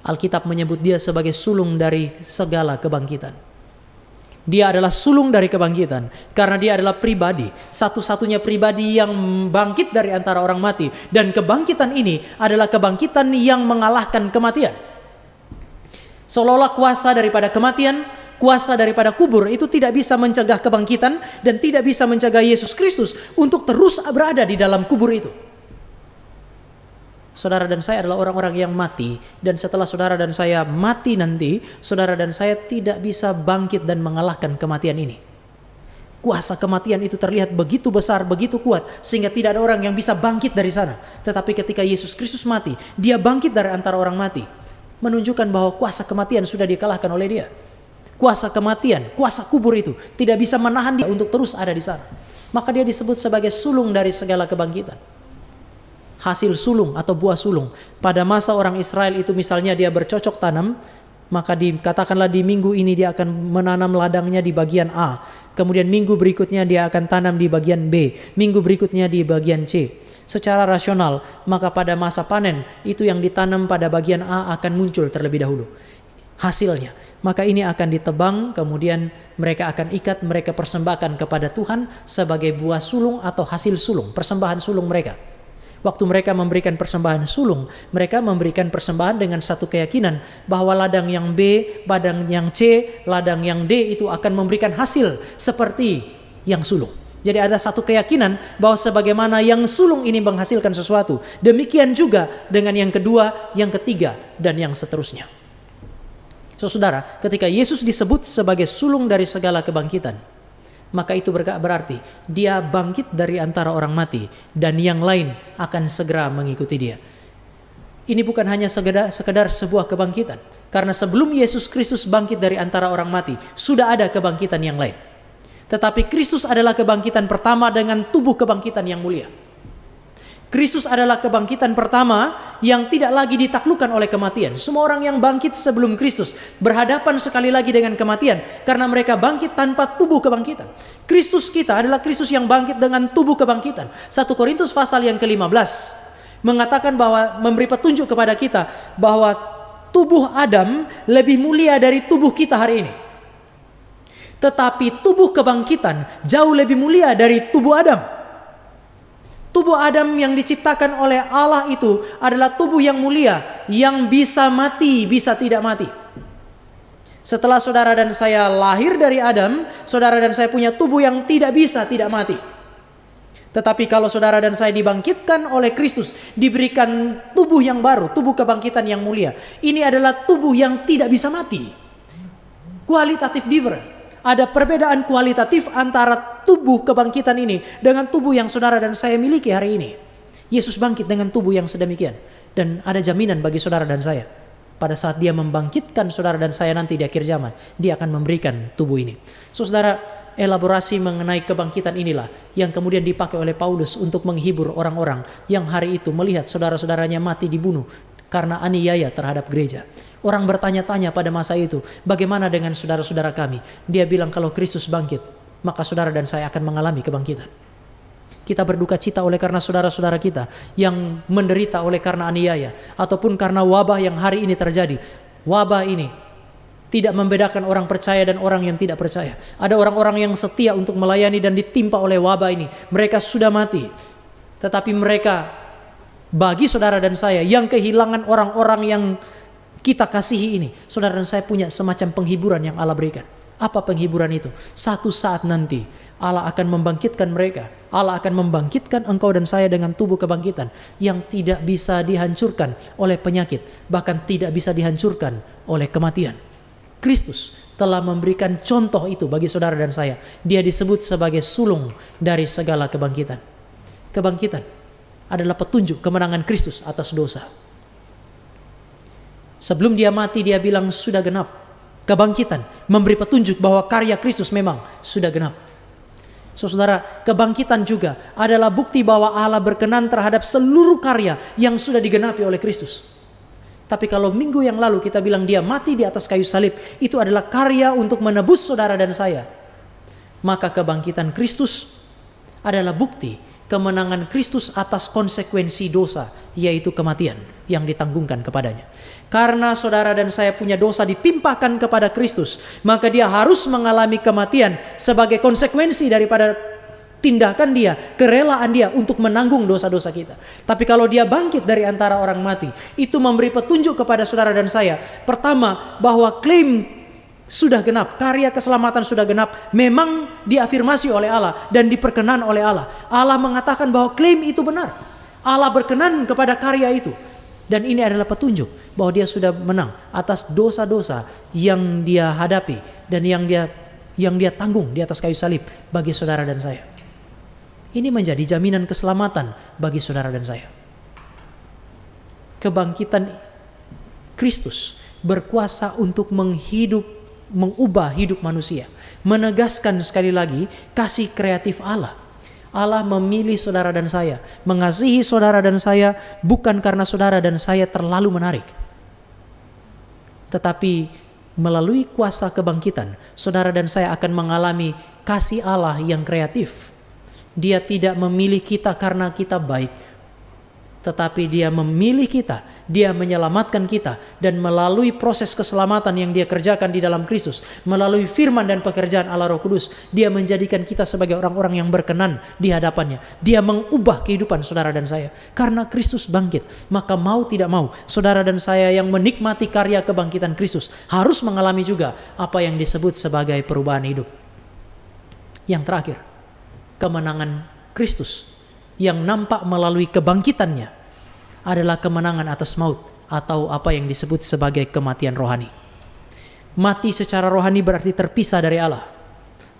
A: Alkitab menyebut dia sebagai sulung dari segala kebangkitan. Dia adalah sulung dari kebangkitan karena dia adalah pribadi, satu-satunya pribadi yang bangkit dari antara orang mati. Dan kebangkitan ini adalah kebangkitan yang mengalahkan kematian. Seolah-olah kuasa daripada kematian, kuasa daripada kubur itu tidak bisa mencegah kebangkitan dan tidak bisa mencegah Yesus Kristus untuk terus berada di dalam kubur itu. Saudara dan saya adalah orang-orang yang mati, dan setelah saudara dan saya mati nanti, saudara dan saya tidak bisa bangkit dan mengalahkan kematian ini. Kuasa kematian itu terlihat begitu besar, begitu kuat, sehingga tidak ada orang yang bisa bangkit dari sana. Tetapi ketika Yesus Kristus mati, dia bangkit dari antara orang mati, menunjukkan bahwa kuasa kematian sudah dikalahkan oleh dia. Kuasa kematian, kuasa kubur itu tidak bisa menahan dia untuk terus ada di sana. Maka dia disebut sebagai sulung dari segala kebangkitan. Hasil sulung atau buah sulung. Pada masa orang Israel itu misalnya dia bercocok tanam, maka katakanlah di minggu ini dia akan menanam ladangnya di bagian A. Kemudian minggu berikutnya dia akan tanam di bagian B. Minggu berikutnya di bagian C. Secara rasional, maka pada masa panen itu yang ditanam pada bagian A akan muncul terlebih dahulu. Hasilnya. Maka ini akan ditebang, kemudian mereka akan ikat, mereka persembahkan kepada Tuhan sebagai buah sulung atau hasil sulung, persembahan sulung mereka. Waktu mereka memberikan persembahan sulung, mereka memberikan persembahan dengan satu keyakinan bahwa ladang yang B, ladang yang C, ladang yang D itu akan memberikan hasil seperti yang sulung. Jadi ada satu keyakinan bahwa sebagaimana yang sulung ini menghasilkan sesuatu, demikian juga dengan yang kedua, yang ketiga, dan yang seterusnya. Saudara, ketika Yesus disebut sebagai sulung dari segala kebangkitan, maka itu berarti dia bangkit dari antara orang mati dan yang lain akan segera mengikuti dia. Ini bukan hanya sekedar sebuah kebangkitan, karena sebelum Yesus Kristus bangkit dari antara orang mati, sudah ada kebangkitan yang lain. Tetapi Kristus adalah kebangkitan pertama dengan tubuh kebangkitan yang mulia. Kristus adalah kebangkitan pertama yang tidak lagi ditaklukkan oleh kematian. Semua orang yang bangkit sebelum Kristus berhadapan sekali lagi dengan kematian karena mereka bangkit tanpa tubuh kebangkitan. Kristus kita adalah Kristus yang bangkit dengan tubuh kebangkitan. 1 Korintus pasal yang ke-15 mengatakan bahwa memberi petunjuk kepada kita bahwa tubuh Adam lebih mulia dari tubuh kita hari ini. Tetapi tubuh kebangkitan jauh lebih mulia dari tubuh Adam. Tubuh Adam yang diciptakan oleh Allah itu adalah tubuh yang mulia, yang bisa mati, bisa tidak mati. Setelah saudara dan saya lahir dari Adam, saudara dan saya punya tubuh yang tidak bisa tidak mati. Tetapi kalau saudara dan saya dibangkitkan oleh Kristus, diberikan tubuh yang baru, tubuh kebangkitan yang mulia. Ini adalah tubuh yang tidak bisa mati. Kualitatif different. Ada perbedaan kualitatif antara tubuh kebangkitan ini dengan tubuh yang saudara dan saya miliki hari ini. Yesus bangkit dengan tubuh yang sedemikian. Dan ada jaminan bagi saudara dan saya. Pada saat dia membangkitkan saudara dan saya nanti di akhir zaman, dia akan memberikan tubuh ini. Saudara, elaborasi mengenai kebangkitan inilah yang kemudian dipakai oleh Paulus untuk menghibur orang-orang yang hari itu melihat saudara-saudaranya mati dibunuh karena aniaya terhadap gereja. Orang bertanya-tanya pada masa itu, bagaimana dengan saudara-saudara kami? Dia bilang kalau Kristus bangkit, maka saudara dan saya akan mengalami kebangkitan. Kita berduka cita oleh karena saudara-saudara kita yang menderita oleh karena aniaya, ataupun karena wabah yang hari ini terjadi. Wabah ini tidak membedakan orang percaya dan orang yang tidak percaya. Ada orang-orang yang setia untuk melayani dan ditimpa oleh wabah ini. Mereka sudah mati. Tetapi mereka, bagi saudara dan saya yang kehilangan orang-orang yang kita kasihi ini, saudara dan saya punya semacam penghiburan yang Allah berikan. Apa penghiburan itu? Satu saat nanti Allah akan membangkitkan mereka. Allah akan membangkitkan engkau dan saya dengan tubuh kebangkitan yang tidak bisa dihancurkan oleh penyakit, bahkan tidak bisa dihancurkan oleh kematian. Kristus telah memberikan contoh itu bagi saudara dan saya. Dia disebut sebagai sulung dari segala kebangkitan. Kebangkitan adalah petunjuk kemenangan Kristus atas dosa. Sebelum dia mati, dia bilang sudah genap. Kebangkitan memberi petunjuk bahwa karya Kristus memang sudah genap. Saudara, kebangkitan juga adalah bukti bahwa Allah berkenan terhadap seluruh karya yang sudah digenapi oleh Kristus. Tapi kalau minggu yang lalu kita bilang dia mati di atas kayu salib, itu adalah karya untuk menebus saudara dan saya. Maka kebangkitan Kristus adalah bukti kemenangan Kristus atas konsekuensi dosa, yaitu kematian yang ditanggungkan kepadanya. Karena saudara dan saya punya dosa ditimpakan kepada Kristus, maka dia harus mengalami kematian sebagai konsekuensi daripada tindakan dia, kerelaan dia untuk menanggung dosa-dosa kita. Tapi kalau dia bangkit dari antara orang mati, itu memberi petunjuk kepada saudara dan saya. Pertama, bahwa klaim sudah genap, karya keselamatan sudah genap, memang diafirmasi oleh Allah dan diperkenan oleh Allah. Allah mengatakan bahwa klaim itu benar. Allah berkenan kepada karya itu. Dan ini adalah petunjuk bahwa dia sudah menang atas dosa-dosa yang dia hadapi dan yang dia tanggung di atas kayu salib bagi saudara dan saya. Ini menjadi jaminan keselamatan bagi saudara dan saya. Kebangkitan Kristus berkuasa untuk mengubah hidup manusia. Menegaskan sekali lagi kasih kreatif Allah. Allah memilih saudara dan saya, mengasihi saudara dan saya bukan karena saudara dan saya terlalu menarik. Tetapi melalui kuasa kebangkitan, saudara dan saya akan mengalami kasih Allah yang kreatif. Dia tidak memilih kita karena kita baik, tetapi dia memilih kita, dia menyelamatkan kita, dan melalui proses keselamatan yang dia kerjakan di dalam Kristus, melalui firman dan pekerjaan Allah Roh Kudus, dia menjadikan kita sebagai orang-orang yang berkenan di hadapannya. Dia mengubah kehidupan saudara dan saya. Karena Kristus bangkit, maka mau tidak mau, saudara dan saya yang menikmati karya kebangkitan Kristus harus mengalami juga apa yang disebut sebagai perubahan hidup. Yang terakhir, kemenangan Kristus yang nampak melalui kebangkitannya adalah kemenangan atas maut atau apa yang disebut sebagai kematian rohani. Mati secara rohani berarti terpisah dari Allah.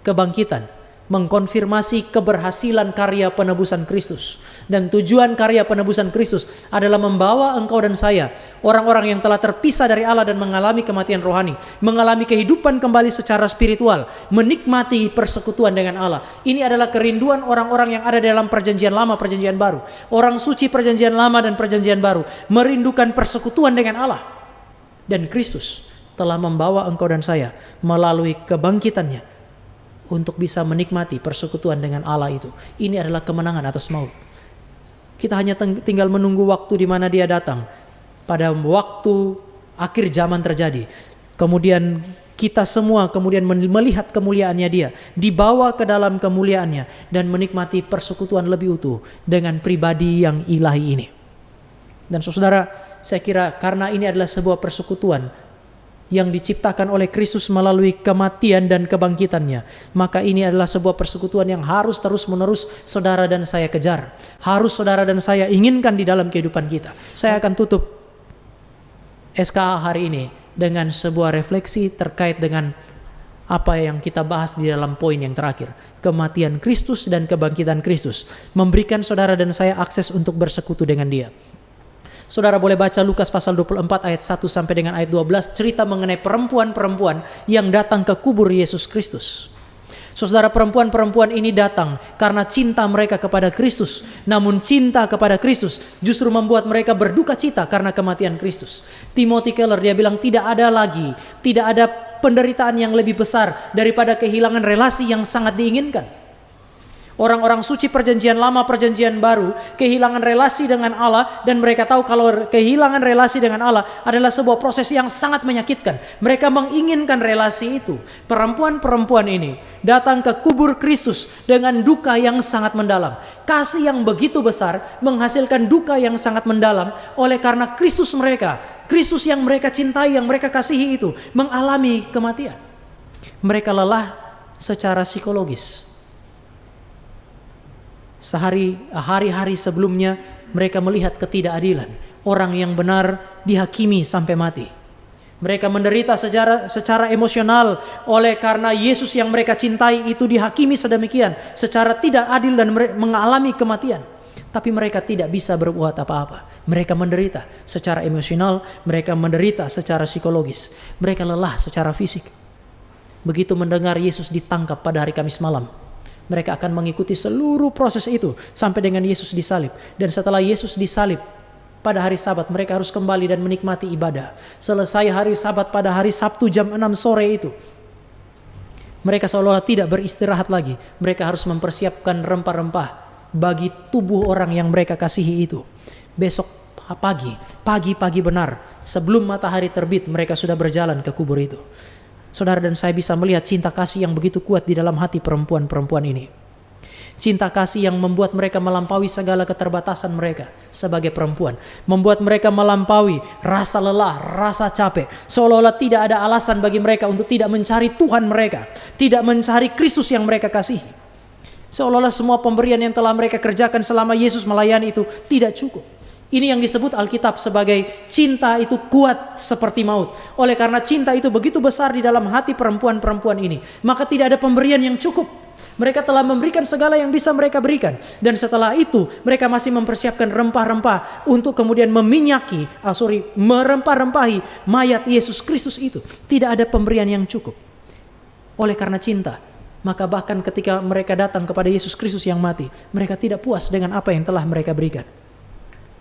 A: Kebangkitan mengkonfirmasi keberhasilan karya penebusan Kristus. Dan tujuan karya penebusan Kristus adalah membawa engkau dan saya, orang-orang yang telah terpisah dari Allah dan mengalami kematian rohani, mengalami kehidupan kembali secara spiritual, menikmati persekutuan dengan Allah. Ini adalah kerinduan orang-orang yang ada dalam perjanjian lama, perjanjian baru. Orang suci perjanjian lama dan perjanjian baru merindukan persekutuan dengan Allah. Dan Kristus telah membawa engkau dan saya melalui kebangkitannya untuk bisa menikmati persekutuan dengan Allah itu. Ini adalah kemenangan atas maut. Kita hanya tinggal menunggu waktu di mana dia datang. Pada waktu akhir zaman terjadi. Kemudian kita semua kemudian melihat kemuliaannya dia. Dibawa ke dalam kemuliaannya. Dan menikmati persekutuan lebih utuh dengan pribadi yang ilahi ini. Dan saudara, saya kira karena ini adalah sebuah persekutuan yang diciptakan oleh Kristus melalui kematian dan kebangkitannya, maka ini adalah sebuah persekutuan yang harus terus-menerus saudara dan saya kejar, harus saudara dan saya inginkan di dalam kehidupan kita. Saya akan tutup SKA hari ini dengan sebuah refleksi terkait dengan apa yang kita bahas di dalam poin yang terakhir. Kematian Kristus dan kebangkitan Kristus memberikan saudara dan saya akses untuk bersekutu dengan dia. Saudara boleh baca Lukas pasal 24 ayat 1 sampai dengan ayat 12, cerita mengenai perempuan-perempuan yang datang ke kubur Yesus Kristus. Saudara, perempuan-perempuan ini datang karena cinta mereka kepada Kristus. Namun cinta kepada Kristus justru membuat mereka berduka cita karena kematian Kristus. Timothy Keller dia bilang tidak ada penderitaan yang lebih besar daripada kehilangan relasi yang sangat diinginkan. Orang-orang suci perjanjian lama, perjanjian baru kehilangan relasi dengan Allah, dan mereka tahu kalau kehilangan relasi dengan Allah adalah sebuah proses yang sangat menyakitkan. Mereka menginginkan relasi itu. Perempuan-perempuan ini datang ke kubur Kristus dengan duka yang sangat mendalam. Kasih yang begitu besar menghasilkan duka yang sangat mendalam oleh karena Kristus mereka, Kristus yang mereka cintai, yang mereka kasihi itu mengalami kematian. Mereka lelah secara psikologis. Hari-hari sebelumnya mereka melihat ketidakadilan. Orang yang benar dihakimi sampai mati. Mereka menderita secara emosional oleh karena Yesus yang mereka cintai itu dihakimi sedemikian secara tidak adil dan mengalami kematian. Tapi mereka tidak bisa berbuat apa-apa. Mereka menderita secara emosional, mereka menderita secara psikologis. Mereka lelah secara fisik. Begitu mendengar Yesus ditangkap pada hari Kamis malam, mereka akan mengikuti seluruh proses itu sampai dengan Yesus disalib. Dan setelah Yesus disalib, pada hari Sabat mereka harus kembali dan menikmati ibadah. Selesai hari Sabat pada hari Sabtu jam 6 sore itu, mereka seolah-olah tidak beristirahat lagi. Mereka harus mempersiapkan rempah-rempah bagi tubuh orang yang mereka kasihi itu. Besok pagi benar, sebelum matahari terbit, mereka sudah berjalan ke kubur itu. Saudara dan saya bisa melihat cinta kasih yang begitu kuat di dalam hati perempuan-perempuan ini. Cinta kasih yang membuat mereka melampaui segala keterbatasan mereka sebagai perempuan. Membuat mereka melampaui rasa lelah, rasa capek. Seolah-olah tidak ada alasan bagi mereka untuk tidak mencari Tuhan mereka. Tidak mencari Kristus yang mereka kasihi. Seolah-olah semua pemberian yang telah mereka kerjakan selama Yesus melayani itu tidak cukup. Ini yang disebut Alkitab sebagai cinta itu kuat seperti maut. Oleh karena cinta itu begitu besar di dalam hati perempuan-perempuan ini, maka tidak ada pemberian yang cukup. Mereka telah memberikan segala yang bisa mereka berikan. Dan setelah itu mereka masih mempersiapkan rempah-rempah untuk kemudian merempah-rempahi mayat Yesus Kristus itu. Tidak ada pemberian yang cukup. Oleh karena cinta, maka bahkan ketika mereka datang kepada Yesus Kristus yang mati, mereka tidak puas dengan apa yang telah mereka berikan.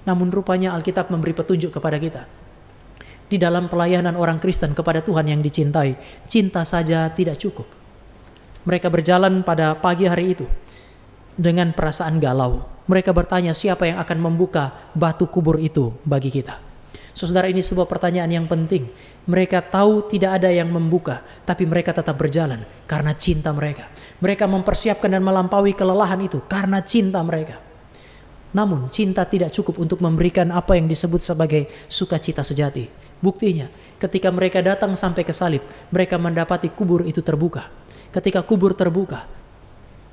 A: Namun rupanya Alkitab memberi petunjuk kepada kita. Di dalam pelayanan orang Kristen kepada Tuhan yang dicintai, cinta saja tidak cukup. Mereka berjalan pada pagi hari itu dengan perasaan galau. Mereka bertanya, siapa yang akan membuka batu kubur itu bagi kita? Saudara, ini sebuah pertanyaan yang penting. Mereka tahu tidak ada yang membuka, tapi mereka tetap berjalan karena cinta mereka. Mereka mempersiapkan dan melampaui kelelahan itu karena cinta mereka. Namun cinta tidak cukup untuk memberikan apa yang disebut sebagai sukacita sejati. Buktinya, ketika mereka datang sampai ke salib, mereka mendapati kubur itu terbuka. Ketika kubur terbuka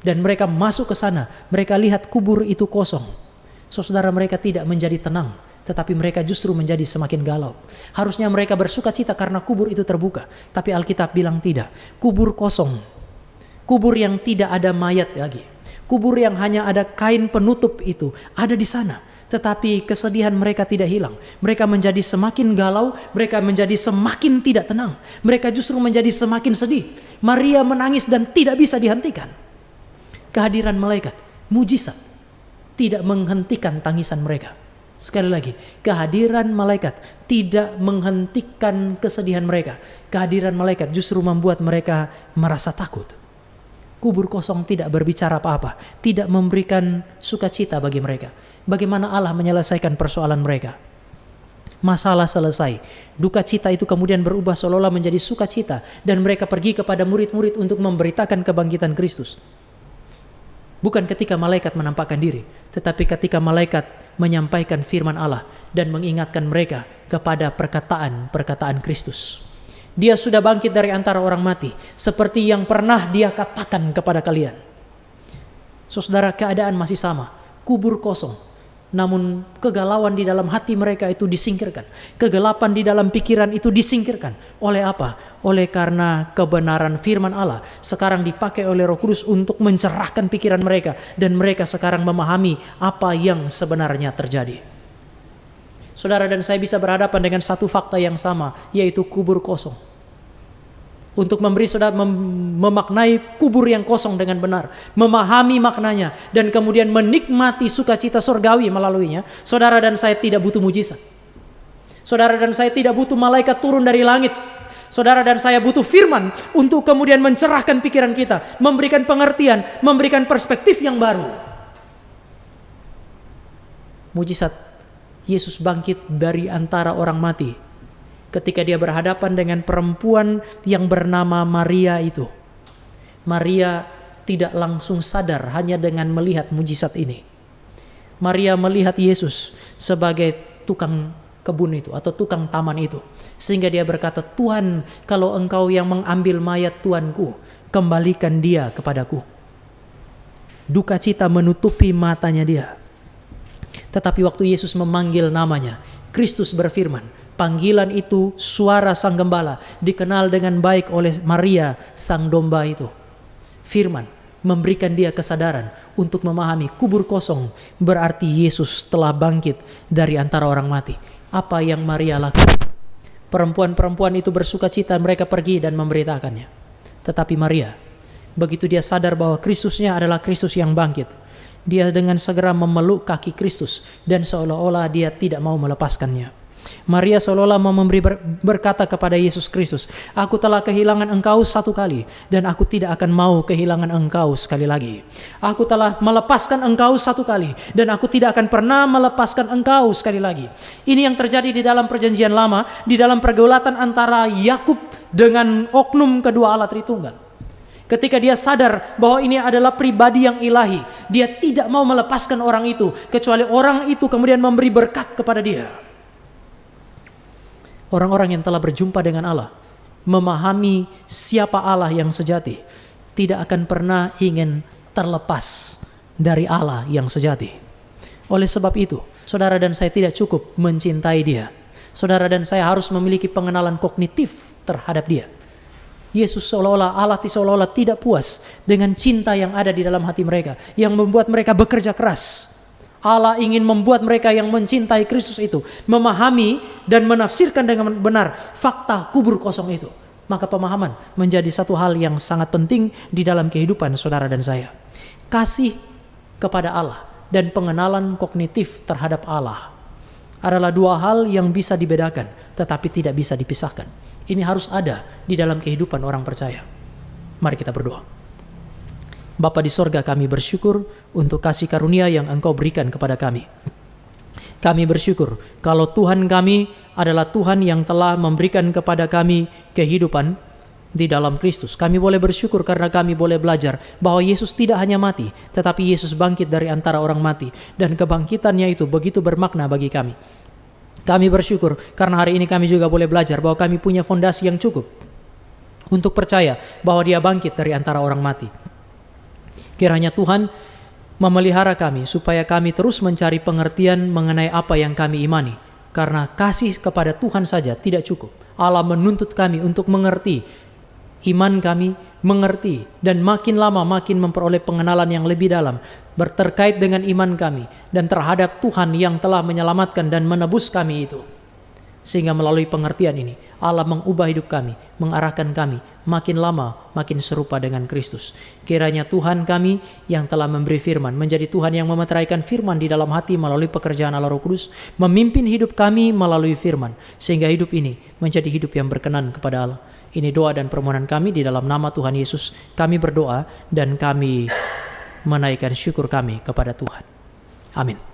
A: dan mereka masuk ke sana, mereka lihat kubur itu kosong. Saudara, mereka tidak menjadi tenang, tetapi mereka justru menjadi semakin galau. Harusnya mereka bersukacita karena kubur itu terbuka, tapi Alkitab bilang tidak. Kubur kosong, kubur yang tidak ada mayat lagi, kubur yang hanya ada kain penutup itu ada di sana. Tetapi kesedihan mereka tidak hilang. Mereka menjadi semakin galau, mereka menjadi semakin tidak tenang. Mereka justru menjadi semakin sedih. Maria menangis dan tidak bisa dihentikan. Kehadiran malaikat, mujizat, tidak menghentikan tangisan mereka. Sekali lagi, kehadiran malaikat tidak menghentikan kesedihan mereka. Kehadiran malaikat justru membuat mereka merasa takut. Kubur kosong tidak berbicara apa-apa, tidak memberikan sukacita bagi mereka. Bagaimana Allah menyelesaikan persoalan mereka? Masalah selesai, duka cita itu kemudian berubah seolah-olah menjadi sukacita, dan mereka pergi kepada murid-murid untuk memberitakan kebangkitan Kristus. Bukan ketika malaikat menampakkan diri, tetapi ketika malaikat menyampaikan firman Allah dan mengingatkan mereka kepada perkataan-perkataan Kristus. Dia sudah bangkit dari antara orang mati, seperti yang pernah dia katakan kepada kalian. Saudara, keadaan masih sama, kubur kosong. Namun kegalauan di dalam hati mereka itu disingkirkan. Kegelapan di dalam pikiran itu disingkirkan. Oleh apa? Oleh karena kebenaran firman Allah sekarang dipakai oleh Roh Kudus untuk mencerahkan pikiran mereka. Dan mereka sekarang memahami apa yang sebenarnya terjadi. Saudara dan saya bisa berhadapan dengan satu fakta yang sama, yaitu kubur kosong. Untuk memberi saudara memaknai kubur yang kosong dengan benar, memahami maknanya, dan kemudian menikmati sukacita surgawi melaluinya. Saudara dan saya tidak butuh mujizat. Saudara dan saya tidak butuh malaikat turun dari langit. Saudara dan saya butuh firman untuk kemudian mencerahkan pikiran kita, memberikan pengertian, memberikan perspektif yang baru. Mujizat Yesus bangkit dari antara orang mati ketika dia berhadapan dengan perempuan yang bernama Maria itu. Maria tidak langsung sadar hanya dengan melihat mujizat ini. Maria melihat Yesus sebagai tukang kebun itu atau tukang taman itu. Sehingga dia berkata, Tuhan, kalau engkau yang mengambil mayat tuanku, kembalikan dia kepadaku. Duka cita menutupi matanya dia. Tetapi waktu Yesus memanggil namanya, Kristus berfirman, panggilan itu suara sang gembala, dikenal dengan baik oleh Maria sang domba itu. Firman memberikan dia kesadaran untuk memahami kubur kosong berarti Yesus telah bangkit dari antara orang mati. Apa yang Maria lakukan? Perempuan-perempuan itu bersuka cita, mereka pergi dan memberitakannya. Tetapi Maria, begitu dia sadar bahwa Kristusnya adalah Kristus yang bangkit, dia dengan segera memeluk kaki Kristus dan seolah-olah dia tidak mau melepaskannya. Maria seolah-olah mau berkata kepada Yesus Kristus, aku telah kehilangan engkau satu kali dan aku tidak akan mau kehilangan engkau sekali lagi. Aku telah melepaskan engkau satu kali dan aku tidak akan pernah melepaskan engkau sekali lagi. Ini yang terjadi di dalam perjanjian lama, di dalam pergulatan antara Yakub dengan oknum kedua Allah Tritunggal. Ketika dia sadar bahwa ini adalah pribadi yang ilahi, dia tidak mau melepaskan orang itu, kecuali orang itu kemudian memberi berkat kepada dia. Orang-orang yang telah berjumpa dengan Allah, memahami siapa Allah yang sejati, tidak akan pernah ingin terlepas dari Allah yang sejati. Oleh sebab itu, saudara dan saya tidak cukup mencintai dia. Saudara dan saya harus memiliki pengenalan kognitif terhadap dia. Yesus Allah seolah-olah tidak puas dengan cinta yang ada di dalam hati mereka, yang membuat mereka bekerja keras. Allah ingin membuat mereka yang mencintai Kristus itu memahami dan menafsirkan dengan benar fakta kubur kosong itu. Maka pemahaman menjadi satu hal yang sangat penting di dalam kehidupan saudara dan saya. Kasih kepada Allah dan pengenalan kognitif terhadap Allah adalah dua hal yang bisa dibedakan tetapi tidak bisa dipisahkan. Ini harus ada di dalam kehidupan orang percaya. Mari kita berdoa. Bapa di sorga, kami bersyukur untuk kasih karunia yang Engkau berikan kepada kami. Kami bersyukur kalau Tuhan kami adalah Tuhan yang telah memberikan kepada kami kehidupan di dalam Kristus. Kami boleh bersyukur karena kami boleh belajar bahwa Yesus tidak hanya mati, tetapi Yesus bangkit dari antara orang mati. Dan kebangkitannya itu begitu bermakna bagi kami. Kami bersyukur karena hari ini kami juga boleh belajar bahwa kami punya fondasi yang cukup untuk percaya bahwa Dia bangkit dari antara orang mati. Kiranya Tuhan memelihara kami supaya kami terus mencari pengertian mengenai apa yang kami imani. Karena kasih kepada Tuhan saja tidak cukup. Allah menuntut kami untuk mengerti iman kami, mengerti dan makin lama makin memperoleh pengenalan yang lebih dalam terkait dengan iman kami dan terhadap Tuhan yang telah menyelamatkan dan menebus kami itu. Sehingga melalui pengertian ini Allah mengubah hidup kami, mengarahkan kami makin lama makin serupa dengan Kristus. Kiranya Tuhan kami yang telah memberi firman menjadi Tuhan yang memeteraikan firman di dalam hati melalui pekerjaan Allah Roh Kudus, memimpin hidup kami melalui firman sehingga hidup ini menjadi hidup yang berkenan kepada Allah. Ini doa dan permohonan kami di dalam nama Tuhan Yesus. Kami berdoa dan kami menaikkan syukur kami kepada Tuhan. Amin.